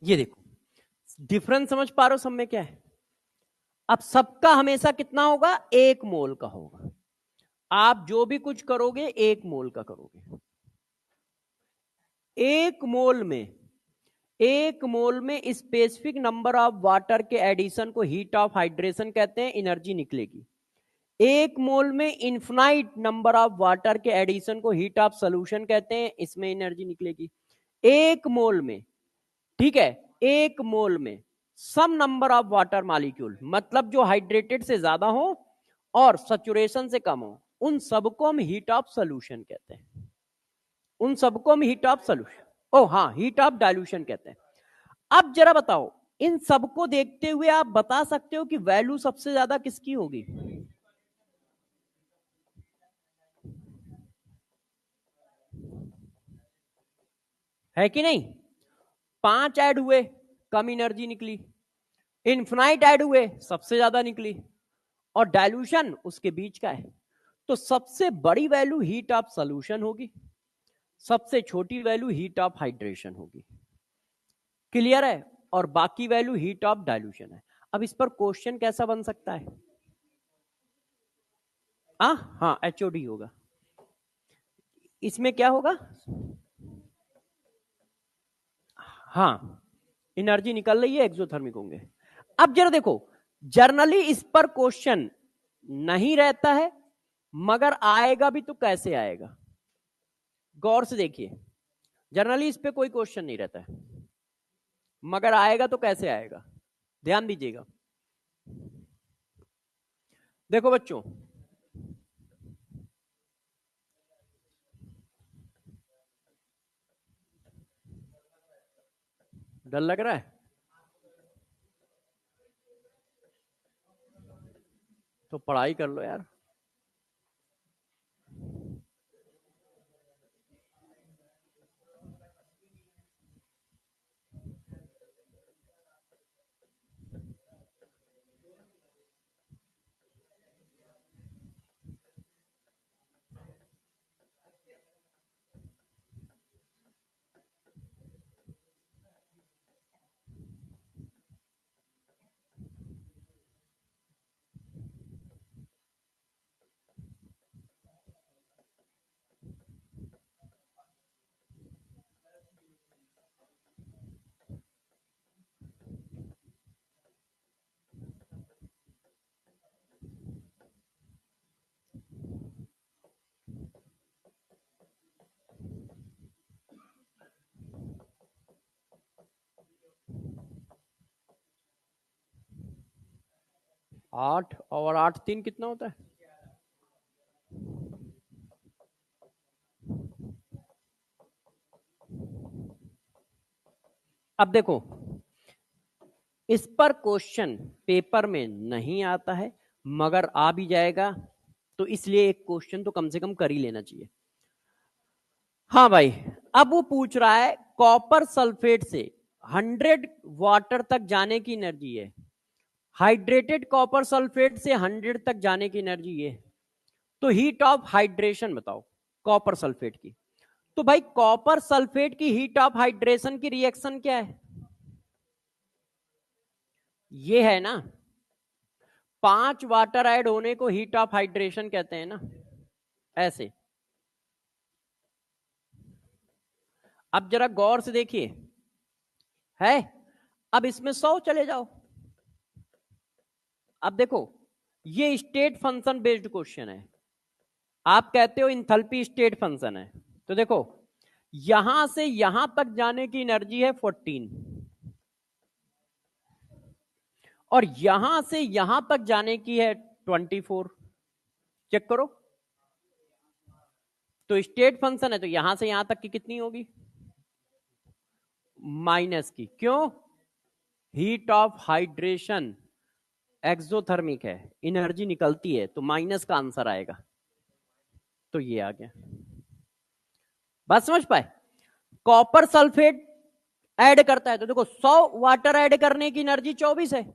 ये देखो डिफरेंस समझ पा रहे हो सब में क्या है? अब सबका हमेशा कितना होगा? 1 मोल का होगा। आप जो भी कुछ करोगे 1 मोल का करोगे। 1 मोल में स्पेसिफिक नंबर ऑफ वाटर के एडिशन को हीट ऑफ हाइड्रेशन कहते हैं, एनर्जी निकलेगी। 1 मोल में इनफाइनाइट नंबर ऑफ वाटर के एडिशन को हीट ऑफ सोल्यूशन कहते हैं, इसमें एनर्जी निकलेगी। 1 मोल में, ठीक है, 1 मोल में सम नंबर ऑफ वाटर मॉलिक्यूल, मतलब जो हाइड्रेटेड से ज्यादा हो और सैचुरेशन से कम हो, उन सबको हम हीट ऑफ सोल्यूशन कहते हैं। उन सबको हम हीट ऑफ सोल्यूशन, ओ हाँ, हीट ऑफ डाइल्यूशन कहते हैं। अब जरा बताओ, इन सबको देखते हुए आप बता सकते हो कि वैल्यू सबसे ज्यादा किसकी होगी? है कि नहीं? 5 ऐड हुए, कम एनर्जी निकली। इनफिनाइट ऐड हुए, सबसे ज्यादा निकली। और डाइल्यूशन उसके बीच का है। तो सबसे बड़ी वैल्यू हीट ऑफ सॉल्यूशन होगी, सबसे छोटी वैल्यू हीट ऑफ हाइड्रेशन होगी। क्लियर है? और बाकी वैल्यू हीट ऑफ डाइल्यूशन है। अब इस पर क्वेश्चन कैसा बन सकता है? हाँ, एचओडी होगा। इसमें क्या होगा? हाँ, एनर्जी निकल रही है, एक्सोथर्मिक होंगे। अब जरा देखो, जर्नली इस पर क्वेश्चन नहीं रहता है, मगर आएगा भी तो कैसे आएगा? गौर से देखिए, जनरली इस पे कोई क्वेश्चन नहीं रहता है, मगर आएगा तो कैसे आएगा? ध्यान दीजिएगा। देखो बच्चों, डर लग रहा है तो पढ़ाई कर लो यार। आठ और 8 3 कितना होता है? अब देखो, इस पर क्वेश्चन पेपर में नहीं आता है, मगर आ भी जाएगा, तो इसलिए एक क्वेश्चन तो कम से कम कर ही लेना चाहिए। हाँ भाई, अब वो पूछ रहा है कॉपर सल्फेट से 100 वाटर तक जाने की एनर्जी है, हाइड्रेटेड कॉपर सल्फेट से 100 तक जाने की एनर्जी है, तो हीट ऑफ हाइड्रेशन बताओ कॉपर सल्फेट की। तो भाई कॉपर सल्फेट की हीट ऑफ हाइड्रेशन की रिएक्शन क्या है? ये है ना, 5 वाटर ऐड होने को हीट ऑफ हाइड्रेशन कहते हैं ना, ऐसे। अब जरा गौर से देखिए, है, अब इसमें 100 चले जाओ। अब देखो, ये स्टेट फंक्शन बेस्ड क्वेश्चन है, आप कहते हो इंथैल्पी स्टेट फंक्शन है, तो देखो यहां से यहां तक जाने की एनर्जी है 14, और यहां से यहां तक जाने की है 24। चेक करो, तो स्टेट फंक्शन है तो यहां से यहां तक की कितनी होगी? माइनस की। क्यों? हीट ऑफ हाइड्रेशन एक्सोथर्मिक है, एनर्जी निकलती है, तो माइनस का आंसर आएगा। तो ये आ गया। बात समझ पाए? कॉपर सल्फेट ऐड करता है तो देखो 100 वाटर ऐड करने की एनर्जी 24 है,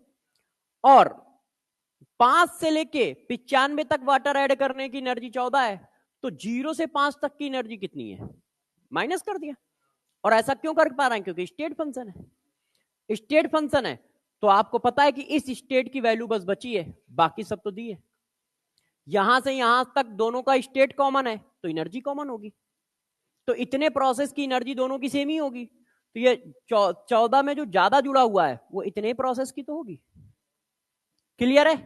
और 5 से लेके 95 तक वाटर ऐड करने की एनर्जी 14 है। तो 0 से 5 तक की एनर्जी कितनी है? माइनस कर दिया। और ऐसा क्यों कर पा रहे हैं? क्योंकि स्टेट फंक्शन है। स्टेट फंक्शन है तो आपको पता है कि इस स्टेट की वैल्यू बस बची है, बाकी सब तो दी है। यहां से यहां तक दोनों का स्टेट कॉमन है तो एनर्जी कॉमन होगी, तो इतने प्रोसेस की एनर्जी दोनों की सेम ही होगी। तो ये 14 में जो ज्यादा जुड़ा हुआ है वो इतने प्रोसेस की तो होगी। क्लियर है?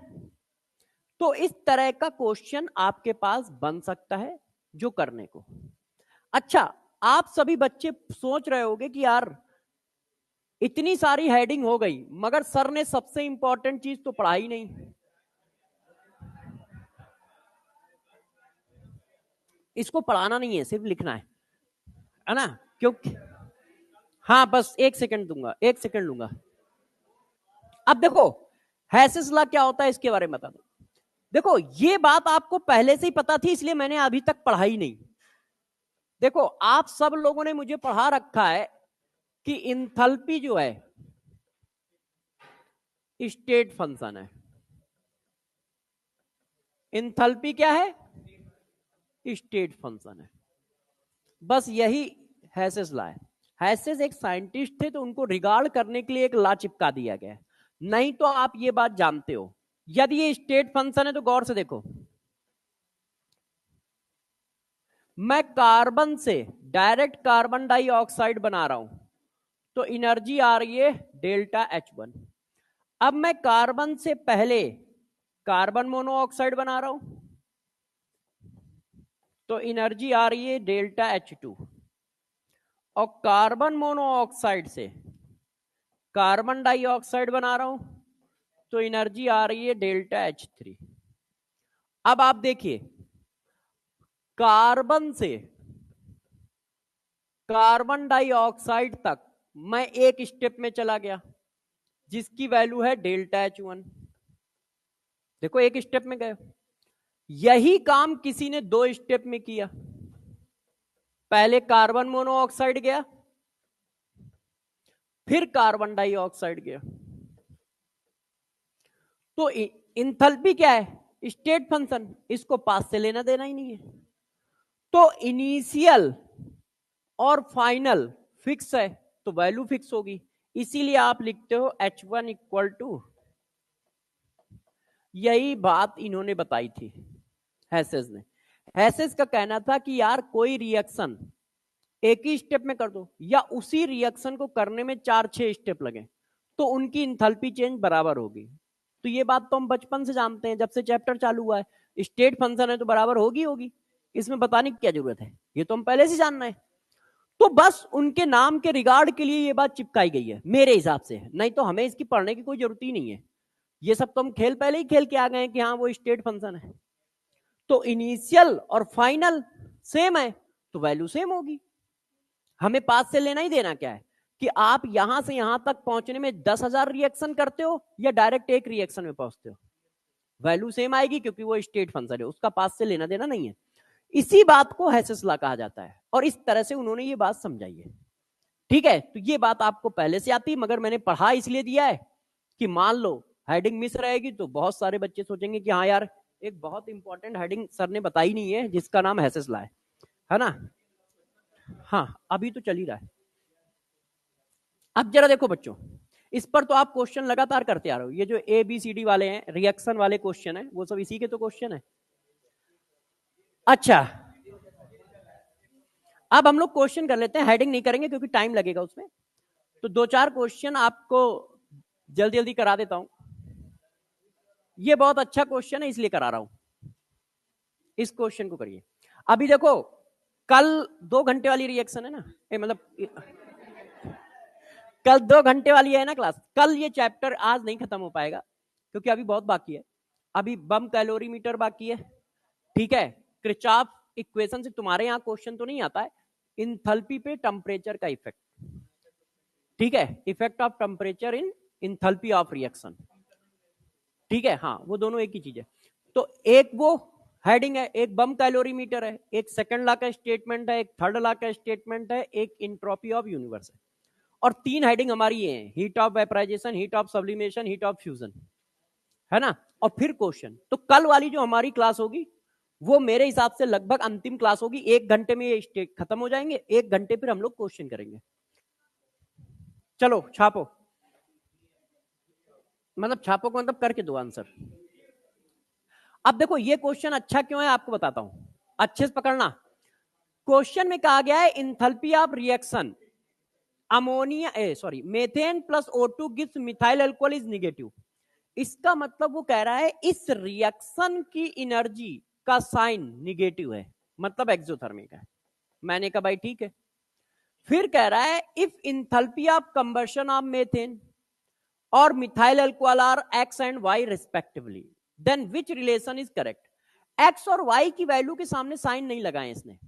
तो इस तरह का क्वेश्चन आपके पास बन सकता है जो करने को। अच्छा, आप सभी बच्चे सोच रहे होंगे कि यार इतनी सारी हेडिंग हो गई मगर सर ने सबसे इंपॉर्टेंट चीज तो पढ़ाई नहीं। इसको पढ़ाना नहीं है, सिर्फ लिखना है ना? क्योंकि हाँ, बस 1 सेकंड दूंगा, 1 सेकंड लूंगा। अब देखो हैसेस लॉ क्या होता है इसके बारे में बता दो। देखो ये बात आपको पहले से ही पता थी, इसलिए मैंने अभी तक पढ़ाई नहीं। देखो आप सब लोगों ने मुझे पढ़ा रखा है कि इंथैल्पी जो है स्टेट फंक्शन है। इंथैल्पी क्या है? स्टेट फंक्शन है। बस यही हैसेस लॉ है। हैसेस एक साइंटिस्ट थे तो उनको रिगार्ड करने के लिए एक लॉ चिपका दिया गया, नहीं तो आप ये बात जानते हो। यदि ये स्टेट फंक्शन है तो गौर से देखो, मैं कार्बन से डायरेक्ट कार्बन डाइऑक्साइड बना रहा हूं तो एनर्जी आ रही है डेल्टा H1। अब मैं कार्बन से पहले कार्बन मोनोऑक्साइड बना रहा हूं तो एनर्जी आ रही है डेल्टा H2, और कार्बन मोनोऑक्साइड से कार्बन डाइऑक्साइड बना रहा हूं तो एनर्जी आ रही है डेल्टा H3। अब आप देखिए, कार्बन से कार्बन डाइऑक्साइड तक मैं एक स्टेप में चला गया जिसकी वैल्यू है डेल्टा H1। देखो एक स्टेप में गए। यही काम किसी ने 2 स्टेप में किया। पहले कार्बन मोनोऑक्साइड गया, फिर कार्बन डाइऑक्साइड गया। तो इंथैल्पी क्या है? स्टेट फंक्शन, इसको पास से लेना देना ही नहीं है। तो इनिशियल और फाइनल फिक्स है तो वैल्यू फिक्स होगी, इसीलिए आप लिखते हो H1 इक्वल टू। यही बात इन्होंने बताई थी हैसेस ने। हैसेस का कहना था कि यार कोई रिएक्शन एक ही स्टेप में कर दो या उसी रिएक्शन को करने में 4-6 स्टेप लगे तो उनकी इंथैल्पी चेंज बराबर होगी। तो ये बात तो हम बचपन से जानते हैं, जब से चैप्टर चालू हुआ है। स्टेट फंक्शन है तो बराबर होगी होगी, इसमें बताने की क्या जरूरत है, ये तो हम पहले से जानना है। तो बस उनके नाम के रिगार्ड के लिए ये बात चिपकाई गई है मेरे हिसाब से, नहीं तो हमें इसकी पढ़ने की कोई जरूरत ही नहीं है। ये सब तो हम खेल पहले ही खेल के आ गए हैं कि हाँ वो स्टेट फंक्शन है। तो इनिशियल और फाइनल सेम है तो वैल्यू सेम होगी। हमें पास से लेना ही देना क्या है कि आप यहां से यहां तक पहुंचने में 10,000 रिएक्शन करते हो या डायरेक्ट एक रिएक्शन में पहुंचते हो, वैल्यू सेम आएगी क्योंकि वो स्टेट फंक्शन है, उसका पास से लेना देना नहीं है। इसी बात को हैसेस लॉ कहा जाता है और इस तरह से उन्होंने ये बात समझाई है। ठीक है, तो ये बात आपको पहले से आती, मगर मैंने पढ़ा इसलिए दिया है कि मान लो हेडिंग मिस रहेगी तो बहुत सारे बच्चे सोचेंगे कि हाँ यार एक बहुत इंपॉर्टेंट हेडिंग सर ने बताई नहीं है जिसका नाम हैसेस लॉ है ना। हाँ अभी तो चल ही रहा है। अब जरा देखो बच्चों, इस पर तो आप क्वेश्चन लगातार करते आ रहे हो। ये जो ABCD वाले हैं रिएक्शन वाले क्वेश्चन है वो सब इसी के तो क्वेश्चन है। अच्छा, अब हम लोग क्वेश्चन कर लेते हैं, हेडिंग नहीं करेंगे क्योंकि टाइम लगेगा उसमें। तो 2-4 क्वेश्चन आपको जल्दी जल्दी करा देता हूं। ये बहुत अच्छा क्वेश्चन है इसलिए करा रहा हूं। इस क्वेश्चन को करिए। अभी देखो कल 2 घंटे वाली रिएक्शन है ना, मतलब कल 2 घंटे वाली है ना क्लास। कल ये चैप्टर आज नहीं खत्म हो पाएगा क्योंकि अभी बहुत बाकी है। अभी बम कैलोरीमीटर बाकी है, ठीक है। किरचॉफ इक्वेशन से तुम्हारे यहां क्वेश्चन तो नहीं आता है। इंथैल्पी पे टेम्परेचर का इफेक्ट, ठीक है, effect of temperature in enthalpy of reaction. ठीक है, हाँ वो दोनों एक ही चीज है। तो एक वो हेडिंग है, एक बम कैलोरीमीटर है, एक सेकंड लॉ का स्टेटमेंट है, एक थर्ड लॉ का स्टेटमेंट है, एक इंट्रोपी ऑफ यूनिवर्स है, और तीन हेडिंग हमारी ये है, heat of vaporization, heat of sublimation, heat of fusion, है ना। और फिर क्वेश्चन, तो कल वाली जो हमारी क्लास होगी वो मेरे हिसाब से लगभग अंतिम क्लास होगी, 1 घंटे में ये स्टेट खत्म हो जाएंगे, 1 घंटे फिर हम लोग क्वेश्चन करेंगे। चलो छापो, मतलब छापो को मतलब करके दो आंसर। अब देखो ये क्वेश्चन अच्छा क्यों है आपको बताता हूं, अच्छे से पकड़ना। क्वेश्चन में कहा गया है enthalpy of reaction ammonia sorry methane plus O2 gives methyl alcohol is negative. इसका मतलब वो कह रहा है इस रिएक्शन की एनर्जी का साइन निगेटिव है, मतलब एक्सोथर्मिक है। मैंने कहा भाई ठीक है। फिर कह रहा है if enthalpy of combustion of methane और methyl alcohol are X and Y respectively, then which relation is correct. X और वाई की वैल्यू के सामने साइन नहीं लगाए इसने,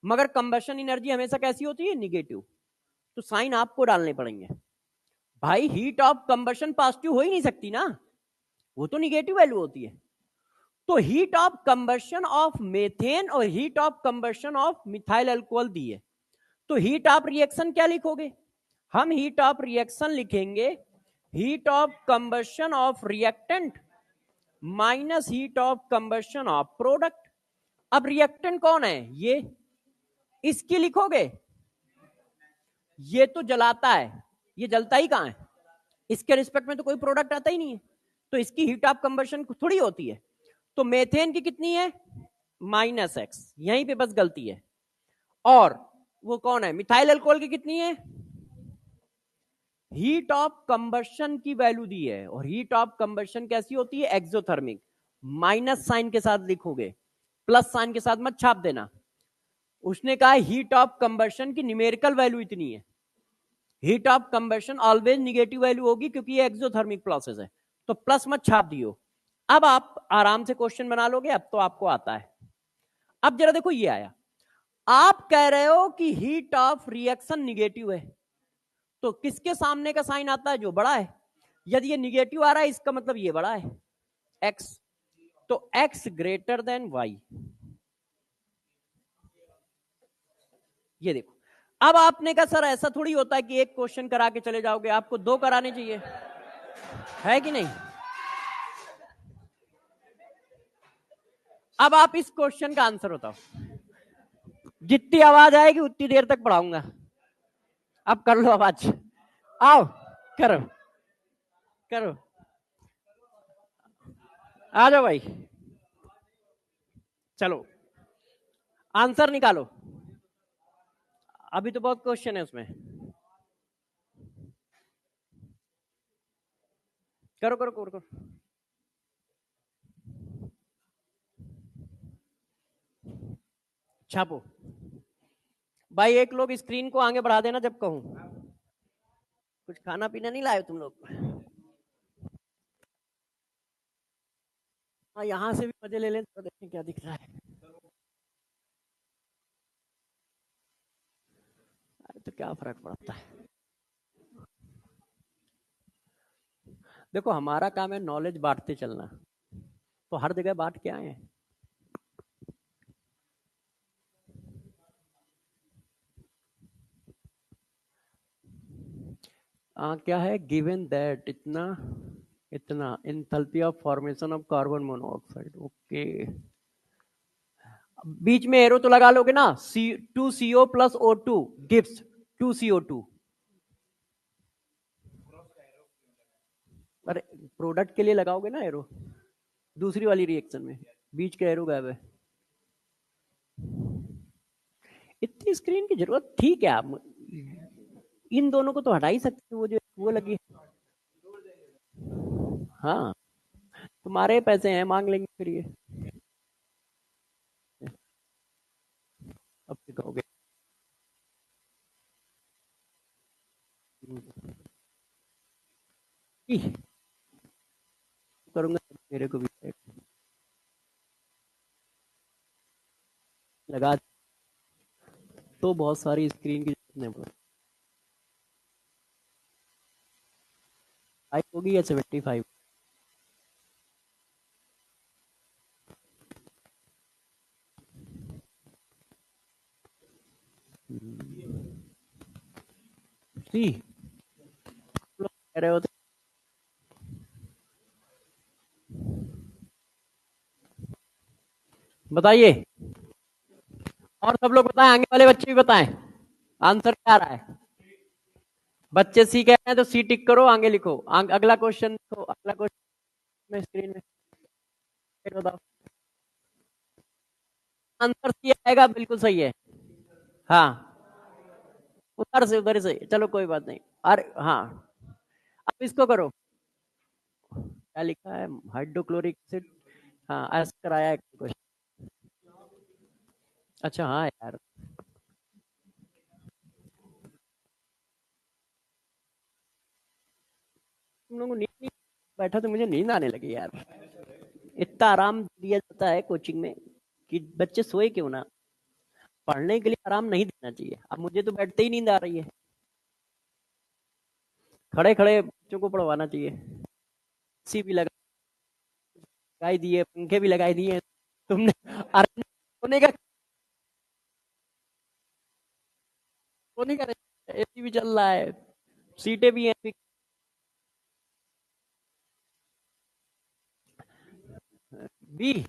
मगर कंबशन एनर्जी हमेशा कैसी होती है, निगेटिव, तो साइन आपको डालने पड़ेंगे। भाई हीट ऑफ कंबशन पॉजिटिव हो ही नहीं सकती ना, वो तो निगेटिव वैल्यू होती है। तो heat of combustion of methane और heat of combustion of methyl alcohol दी है, तो हीट ऑफ रिएक्शन क्या लिखोगे, हम हीट ऑफ रिएक्शन लिखेंगे heat of combustion of reactant minus heat of combustion of product. अब रिएक्टेंट कौन है, ये इसकी लिखोगे, ये तो जलाता है, ये जलता ही कहां है, इसके रिस्पेक्ट में तो कोई प्रोडक्ट आता ही नहीं है, तो इसकी हीट ऑफ कंबशन थोड़ी होती है। तो मेथेन की कितनी है, -x, यहीं पे बस गलती है। और वो कौन है, मिथाइल अल्कोहल की कितनी है, हीट ऑफ कंबशन की वैल्यू दी है, और हीट ऑफ कंबशन कैसी होती है, एक्सोथर्मिक। माइनस साइन के साथ लिखोगे, प्लस साइन के साथ मत छाप देना। उसने कहा हीट ऑफ कंबशन की न्यूमेरिकल वैल्यू इतनी है, heat of combustion always negative value होगी क्योंकि ये एक्सोथर्मिक प्रोसेस है, तो प्लस मत छाप दियो। अब आप आराम से क्वेश्चन बना लोगे, अब तो आपको आता है। अब जरा देखो ये आया, आप कह रहे हो कि हीट ऑफ रिएक्शन निगेटिव है, तो किसके सामने का साइन आता है, जो बड़ा है। यदि ये निगेटिव आ रहा है इसका मतलब ये बड़ा है, x, तो x ग्रेटर देन y। ये देखो, अब आपने कहा सर ऐसा थोड़ी होता है कि एक क्वेश्चन करा के चले जाओगे, आपको 2 कराने चाहिए, है कि नहीं। अब आप इस क्वेश्चन का आंसर बताओ, जितनी आवाज आएगी उतनी देर तक पढ़ाऊंगा। अब कर लो आवाज, आओ करो करो, आ जाओ भाई, चलो आंसर निकालो। अभी तो बहुत क्वेश्चन है उसमें, करो करो करो करो। छापो भाई, एक लोग स्क्रीन को आगे बढ़ा देना जब कहूं। कुछ खाना पीना नहीं लाए तुम लोग, हाँ यहाँ से भी मजे ले लें तो देखें क्या दिख रहा है। अरे तो क्या फर्क पड़ता है, देखो हमारा काम है नॉलेज बांटते चलना, तो हर जगह बांट के आए हैं। क्या है, गिवन दैट इतना इतना enthalpy of formation of carbon monoxide, okay. बीच में एरो तो लगा लोगे ना, C2CO plus O2 gives 2CO2। अरे प्रोडक्ट के लिए लगाओगे ना एरो, दूसरी वाली रिएक्शन में बीच का एरो गायब है। इतनी स्क्रीन की जरूरत थी क्या, आप इन दोनों को तो हटा ही सकते, वो जो वो लगी। हाँ तुम्हारे पैसे हैं, मांग लेंगे फिर ये, अब क्या कहोगे। करूंगा मेरे को भी लगा, तो बहुत सारी स्क्रीन की जरूरत नहीं पड़ी। 5 होगी या 75, सी कह रहे होते। बताइए, और सब लोग बताएं, आगे वाले बच्चे भी बताएं आंसर क्या आ रहा है। बच्चे सी कह रहे हैं तो सी टिक करो, आगे लिखो। अगला क्वेश्चन लिखो, अगला क्वेश्चन में स्क्रीन में बताओ। आंसर सी आएगा, बिल्कुल सही है। हाँ, उधर से चलो कोई बात नहीं। अरे हाँ, अब इसको करो। क्या लिखा है, हाइड्रोक्लोरिक एसिड। हाँ, ऐसा कराया है क्वेश्चन। अच्छा हाँ यार, तुम लोगों को नींद नहीं, बैठा तो मुझे नींद आने लगी यार। इतना आराम दिया जाता है कोचिंग में कि बच्चे सोए क्यों ना। पढ़ने के लिए आराम नहीं देना चाहिए। अब मुझे तो बैठते ही नींद आ रही है। खड़े खड़े बच्चों को पढ़वाना चाहिए। सी भी लगाई दिए, पंखे भी लगाई दिए तुमने। अरे सोने का, सोने का एसी भी चल रहा है, सीटें भी हैं। बी,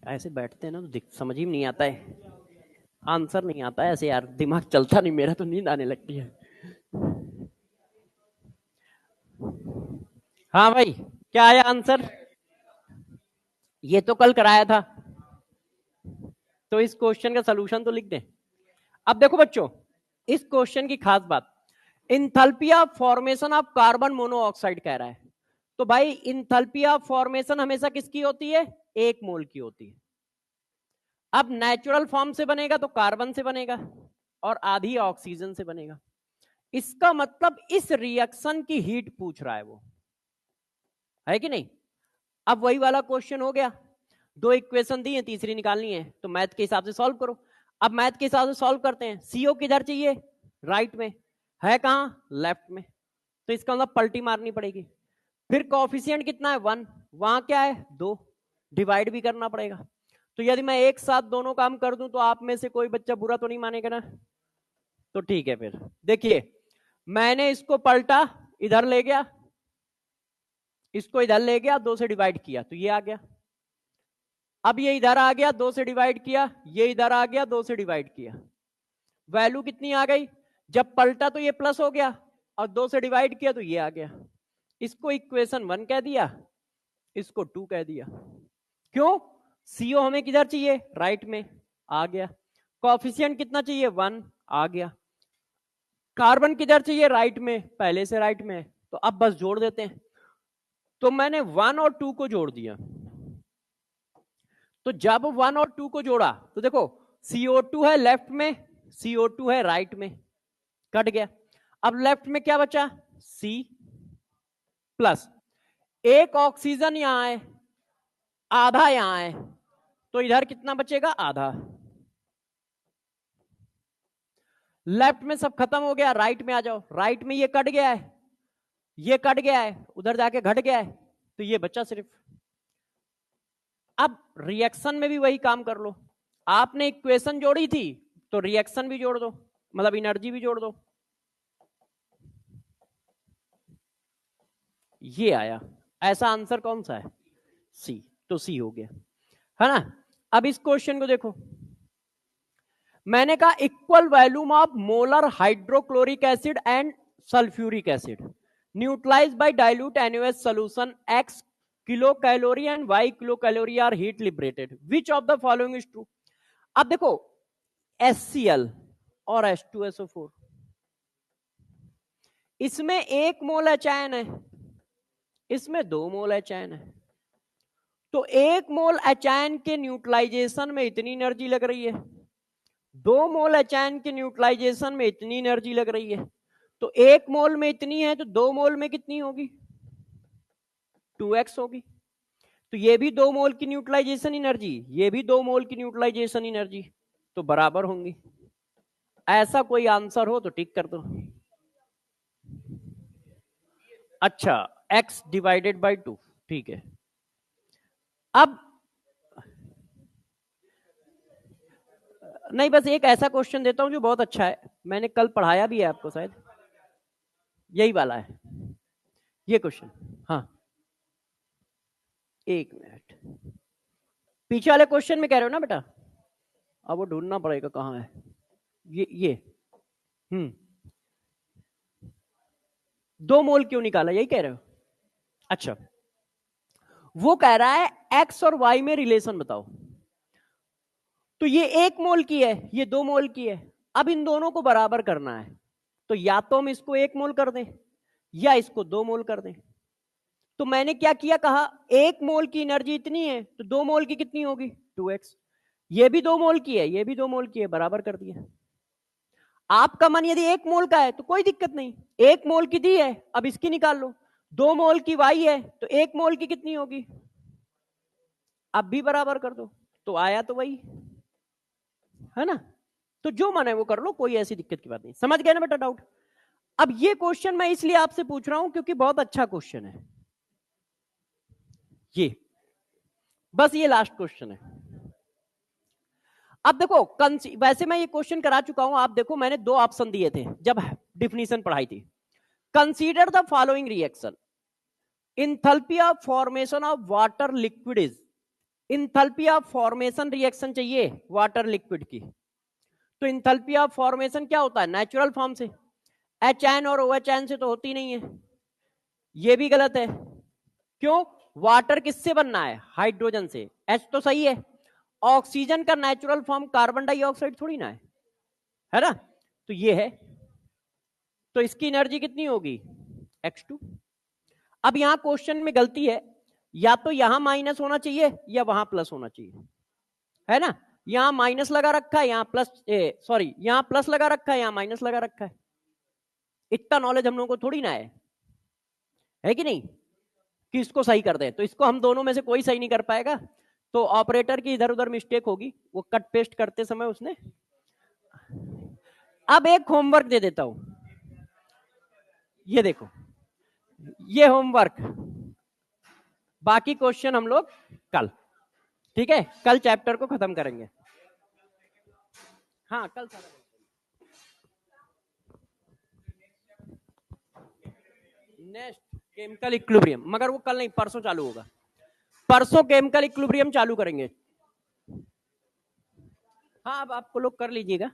ऐसे बैठते हैं ना तो समझ ही नहीं आता है, आंसर नहीं आता है ऐसे यार, दिमाग चलता नहीं मेरा, तो नींद आने लगती है। हाँ भाई, क्या आया आंसर? ये तो कल कराया था, तो इस क्वेश्चन का सलूशन तो लिख दें। अब देखो बच्चों, इस क्वेश्चन की खास बात, enthalpy of formation of carbon monoxide कह रहा है। तो भाई इंथैल्पी ऑफ फॉर्मेशन हमेशा किसकी होती है? एक मोल की होती है। अब नेचुरल फॉर्म से बनेगा तो कार्बन से बनेगा और आधी ऑक्सीजन से बनेगा। इसका मतलब इस रिएक्शन की हीट पूछ रहा है वो, है कि नहीं? अब वही वाला क्वेश्चन हो गया, दो इक्वेशन दी है, तीसरी निकालनी है, तो मैथ के हिसाब से सॉल्व करो। अब मैथ के हिसाब से सॉल्व करते हैं। सीओ किधर चाहिए? राइट में। है कहां? लेफ्ट में। तो इसका मतलब पलटी मारनी पड़ेगी। फिर कॉफिशिएंट कितना है? 1। वहां क्या है? 2। डिवाइड भी करना पड़ेगा। तो यदि मैं एक साथ दोनों काम कर दूं तो आप में से कोई बच्चा बुरा तो नहीं मानेगा ना? तो ठीक है, फिर देखिए, मैंने इसको पलटा, इधर ले गया, इसको इधर ले गया, 2 से डिवाइड किया तो ये आ गया। अब ये इधर आ गया, 2 से डिवाइड किया, ये इधर आ गया, 2 से डिवाइड किया। वैल्यू कितनी आ गई? जब पलटा तो ये प्लस हो गया, और 2 से डिवाइड किया तो ये आ गया। इसको इक्वेशन 1 कह दिया, इसको 2 कह दिया। क्यों? सीओ हमें किधर चाहिए? राइट में। आ गया। कॉफिशिएंट कितना चाहिए? 1। आ गया। कार्बन किधर चाहिए? राइट में, पहले से राइट में। तो अब बस जोड़ देते हैं। तो मैंने 1 और 2 को जोड़ दिया। तो जब 1 और 2 को जोड़ा तो देखो, CO2 है लेफ्ट में, CO2 है राइट में, कट गया। अब लेफ्ट में क्या बचा? C प्लस, एक ऑक्सीजन यहां है, आधा यहां है, तो इधर कितना बचेगा? आधा। लेफ्ट में सब खत्म हो गया, राइट में आ जाओ। राइट में ये कट गया है, ये कट गया है, उधर जाके घट गया है, तो ये बचा सिर्फ। अब रिएक्शन में भी वही काम कर लो। आपने इक्वेशन जोड़ी थी तो रिएक्शन भी जोड़ दो, मतलब एनर्जी भी जोड़ दो। ये आया। ऐसा आंसर कौन सा है? सी। तो सी हो गया, है ना? अब इस क्वेश्चन को देखो, मैंने कहा equal volume of molar hydrochloric acid and sulphuric acid neutralize by dilute NaOH solution, x kilo calorie and y kilo calorie are heat liberated, which of the following is true? अब देखो, HCl और H2SO4, इसमें 1 मोल एचआयन है, इसमें 2 मोल एचआयन है। तो 1 मोल एचआयन के न्यूट्रलाइजेशन में इतनी एनर्जी लग रही है, 2 मोल एचआयन के न्यूट्रलाइजेशन में इतनी एनर्जी लग रही है। तो 1 मोल में इतनी है, तो 2 मोल में कितनी होगी? 2x होगी। तो ये भी 2 मोल की न्यूट्रलाइजेशन एनर्जी, ये भी 2 मोल की न्यूट्रलाइजेशन एनर्जी, तो बराबर होंगी। ऐसा कोई आंसर हो तो टिक कर दो। अच्छा, x डिवाइडेड बाई 2, ठीक है। अब नहीं, बस एक ऐसा क्वेश्चन देता हूं जो बहुत अच्छा है, मैंने कल पढ़ाया भी है आपको शायद, यही वाला है ये क्वेश्चन। हाँ, एक मिनट, पीछे वाले क्वेश्चन में कह रहे हो ना बेटा? अब वो ढूंढना पड़ेगा कहाँ है ये। 2 मोल क्यों निकाला, यही कह रहे हो? अच्छा, वो कह रहा है एक्स और वाई में रिलेशन बताओ। तो ये 1 मोल की है, ये 2 मोल की है। अब इन दोनों को बराबर करना है, तो या तो हम इसको 1 मोल कर दें या इसको 2 मोल कर दें। तो मैंने क्या किया, कहा 1 मोल की एनर्जी इतनी है तो 2 मोल की कितनी होगी, 2x। ये भी 2 मोल की है, ये भी 2 मोल की है, बराबर कर दिया। आपका मन यदि 1 मोल का है तो कोई दिक्कत नहीं, 1 मोल की दी है, अब इसकी निकाल लो। 2 मोल की वाई है तो 1 मोल की कितनी होगी, अब भी बराबर कर दो, तो आया तो वही है ना। तो जो मन है वो कर लो, कोई ऐसी दिक्कत की बात नहीं। समझ गए ना बेटा डाउट? अब ये क्वेश्चन मैं इसलिए आपसे पूछ रहा हूं क्योंकि बहुत अच्छा क्वेश्चन है ये, बस ये लास्ट क्वेश्चन है। अब देखो, वैसे मैं ये क्वेश्चन करा चुका हूं, आप देखो मैंने 2 ऑप्शन दिए थे जब डिफिनीशन पढ़ाई थी। Consider the following reaction, enthalpy of formation of water liquid is, enthalpy of formation reaction चाहिए वाटर लिक्विड की। तो इंथैल्पी ऑफ फॉर्मेशन क्या होता है, नेचुरल फॉर्म से, HN और OHN से तो होती नहीं है, ये भी गलत है। क्यों, वाटर किससे बनना है, हाइड्रोजन से, H तो सही है। ऑक्सीजन का नेचुरल फॉर्म कार्बन डाइऑक्साइड थोड़ी ना है ना। तो ये है, तो इसकी एनर्जी कितनी होगी, X2। अब यहां क्वेश्चन में गलती है, या तो यहां माइनस होना चाहिए या वहां प्लस होना चाहिए, है ना। यहां माइनस लगा रखा है, यहां प्लस, सॉरी यहां प्लस लगा रखा है, यहां माइनस लगा रखा है। इतना नॉलेज हम लोगों को थोड़ी ना है कि नहीं, कि इसको सही कर दे। तो इसको हम दोनों में से कोई सही नहीं कर पाएगा, तो ऑपरेटर की इधर उधर मिस्टेक होगी, वो कट पेस्ट करते समय उसने। अब एक होमवर्क दे देता हूं, ये देखो, ये होमवर्क, बाकी क्वेश्चन हम लोग कल, ठीक है, कल चैप्टर को खत्म करेंगे। हाँ, कल सारा नेक्स्ट केमिकल इक्विलिब्रियम, मगर वो कल नहीं, परसों चालू होगा, परसों केमिकल इक्विलिब्रियम चालू करेंगे। हाँ, अब आपको लोग कर लीजिएगा।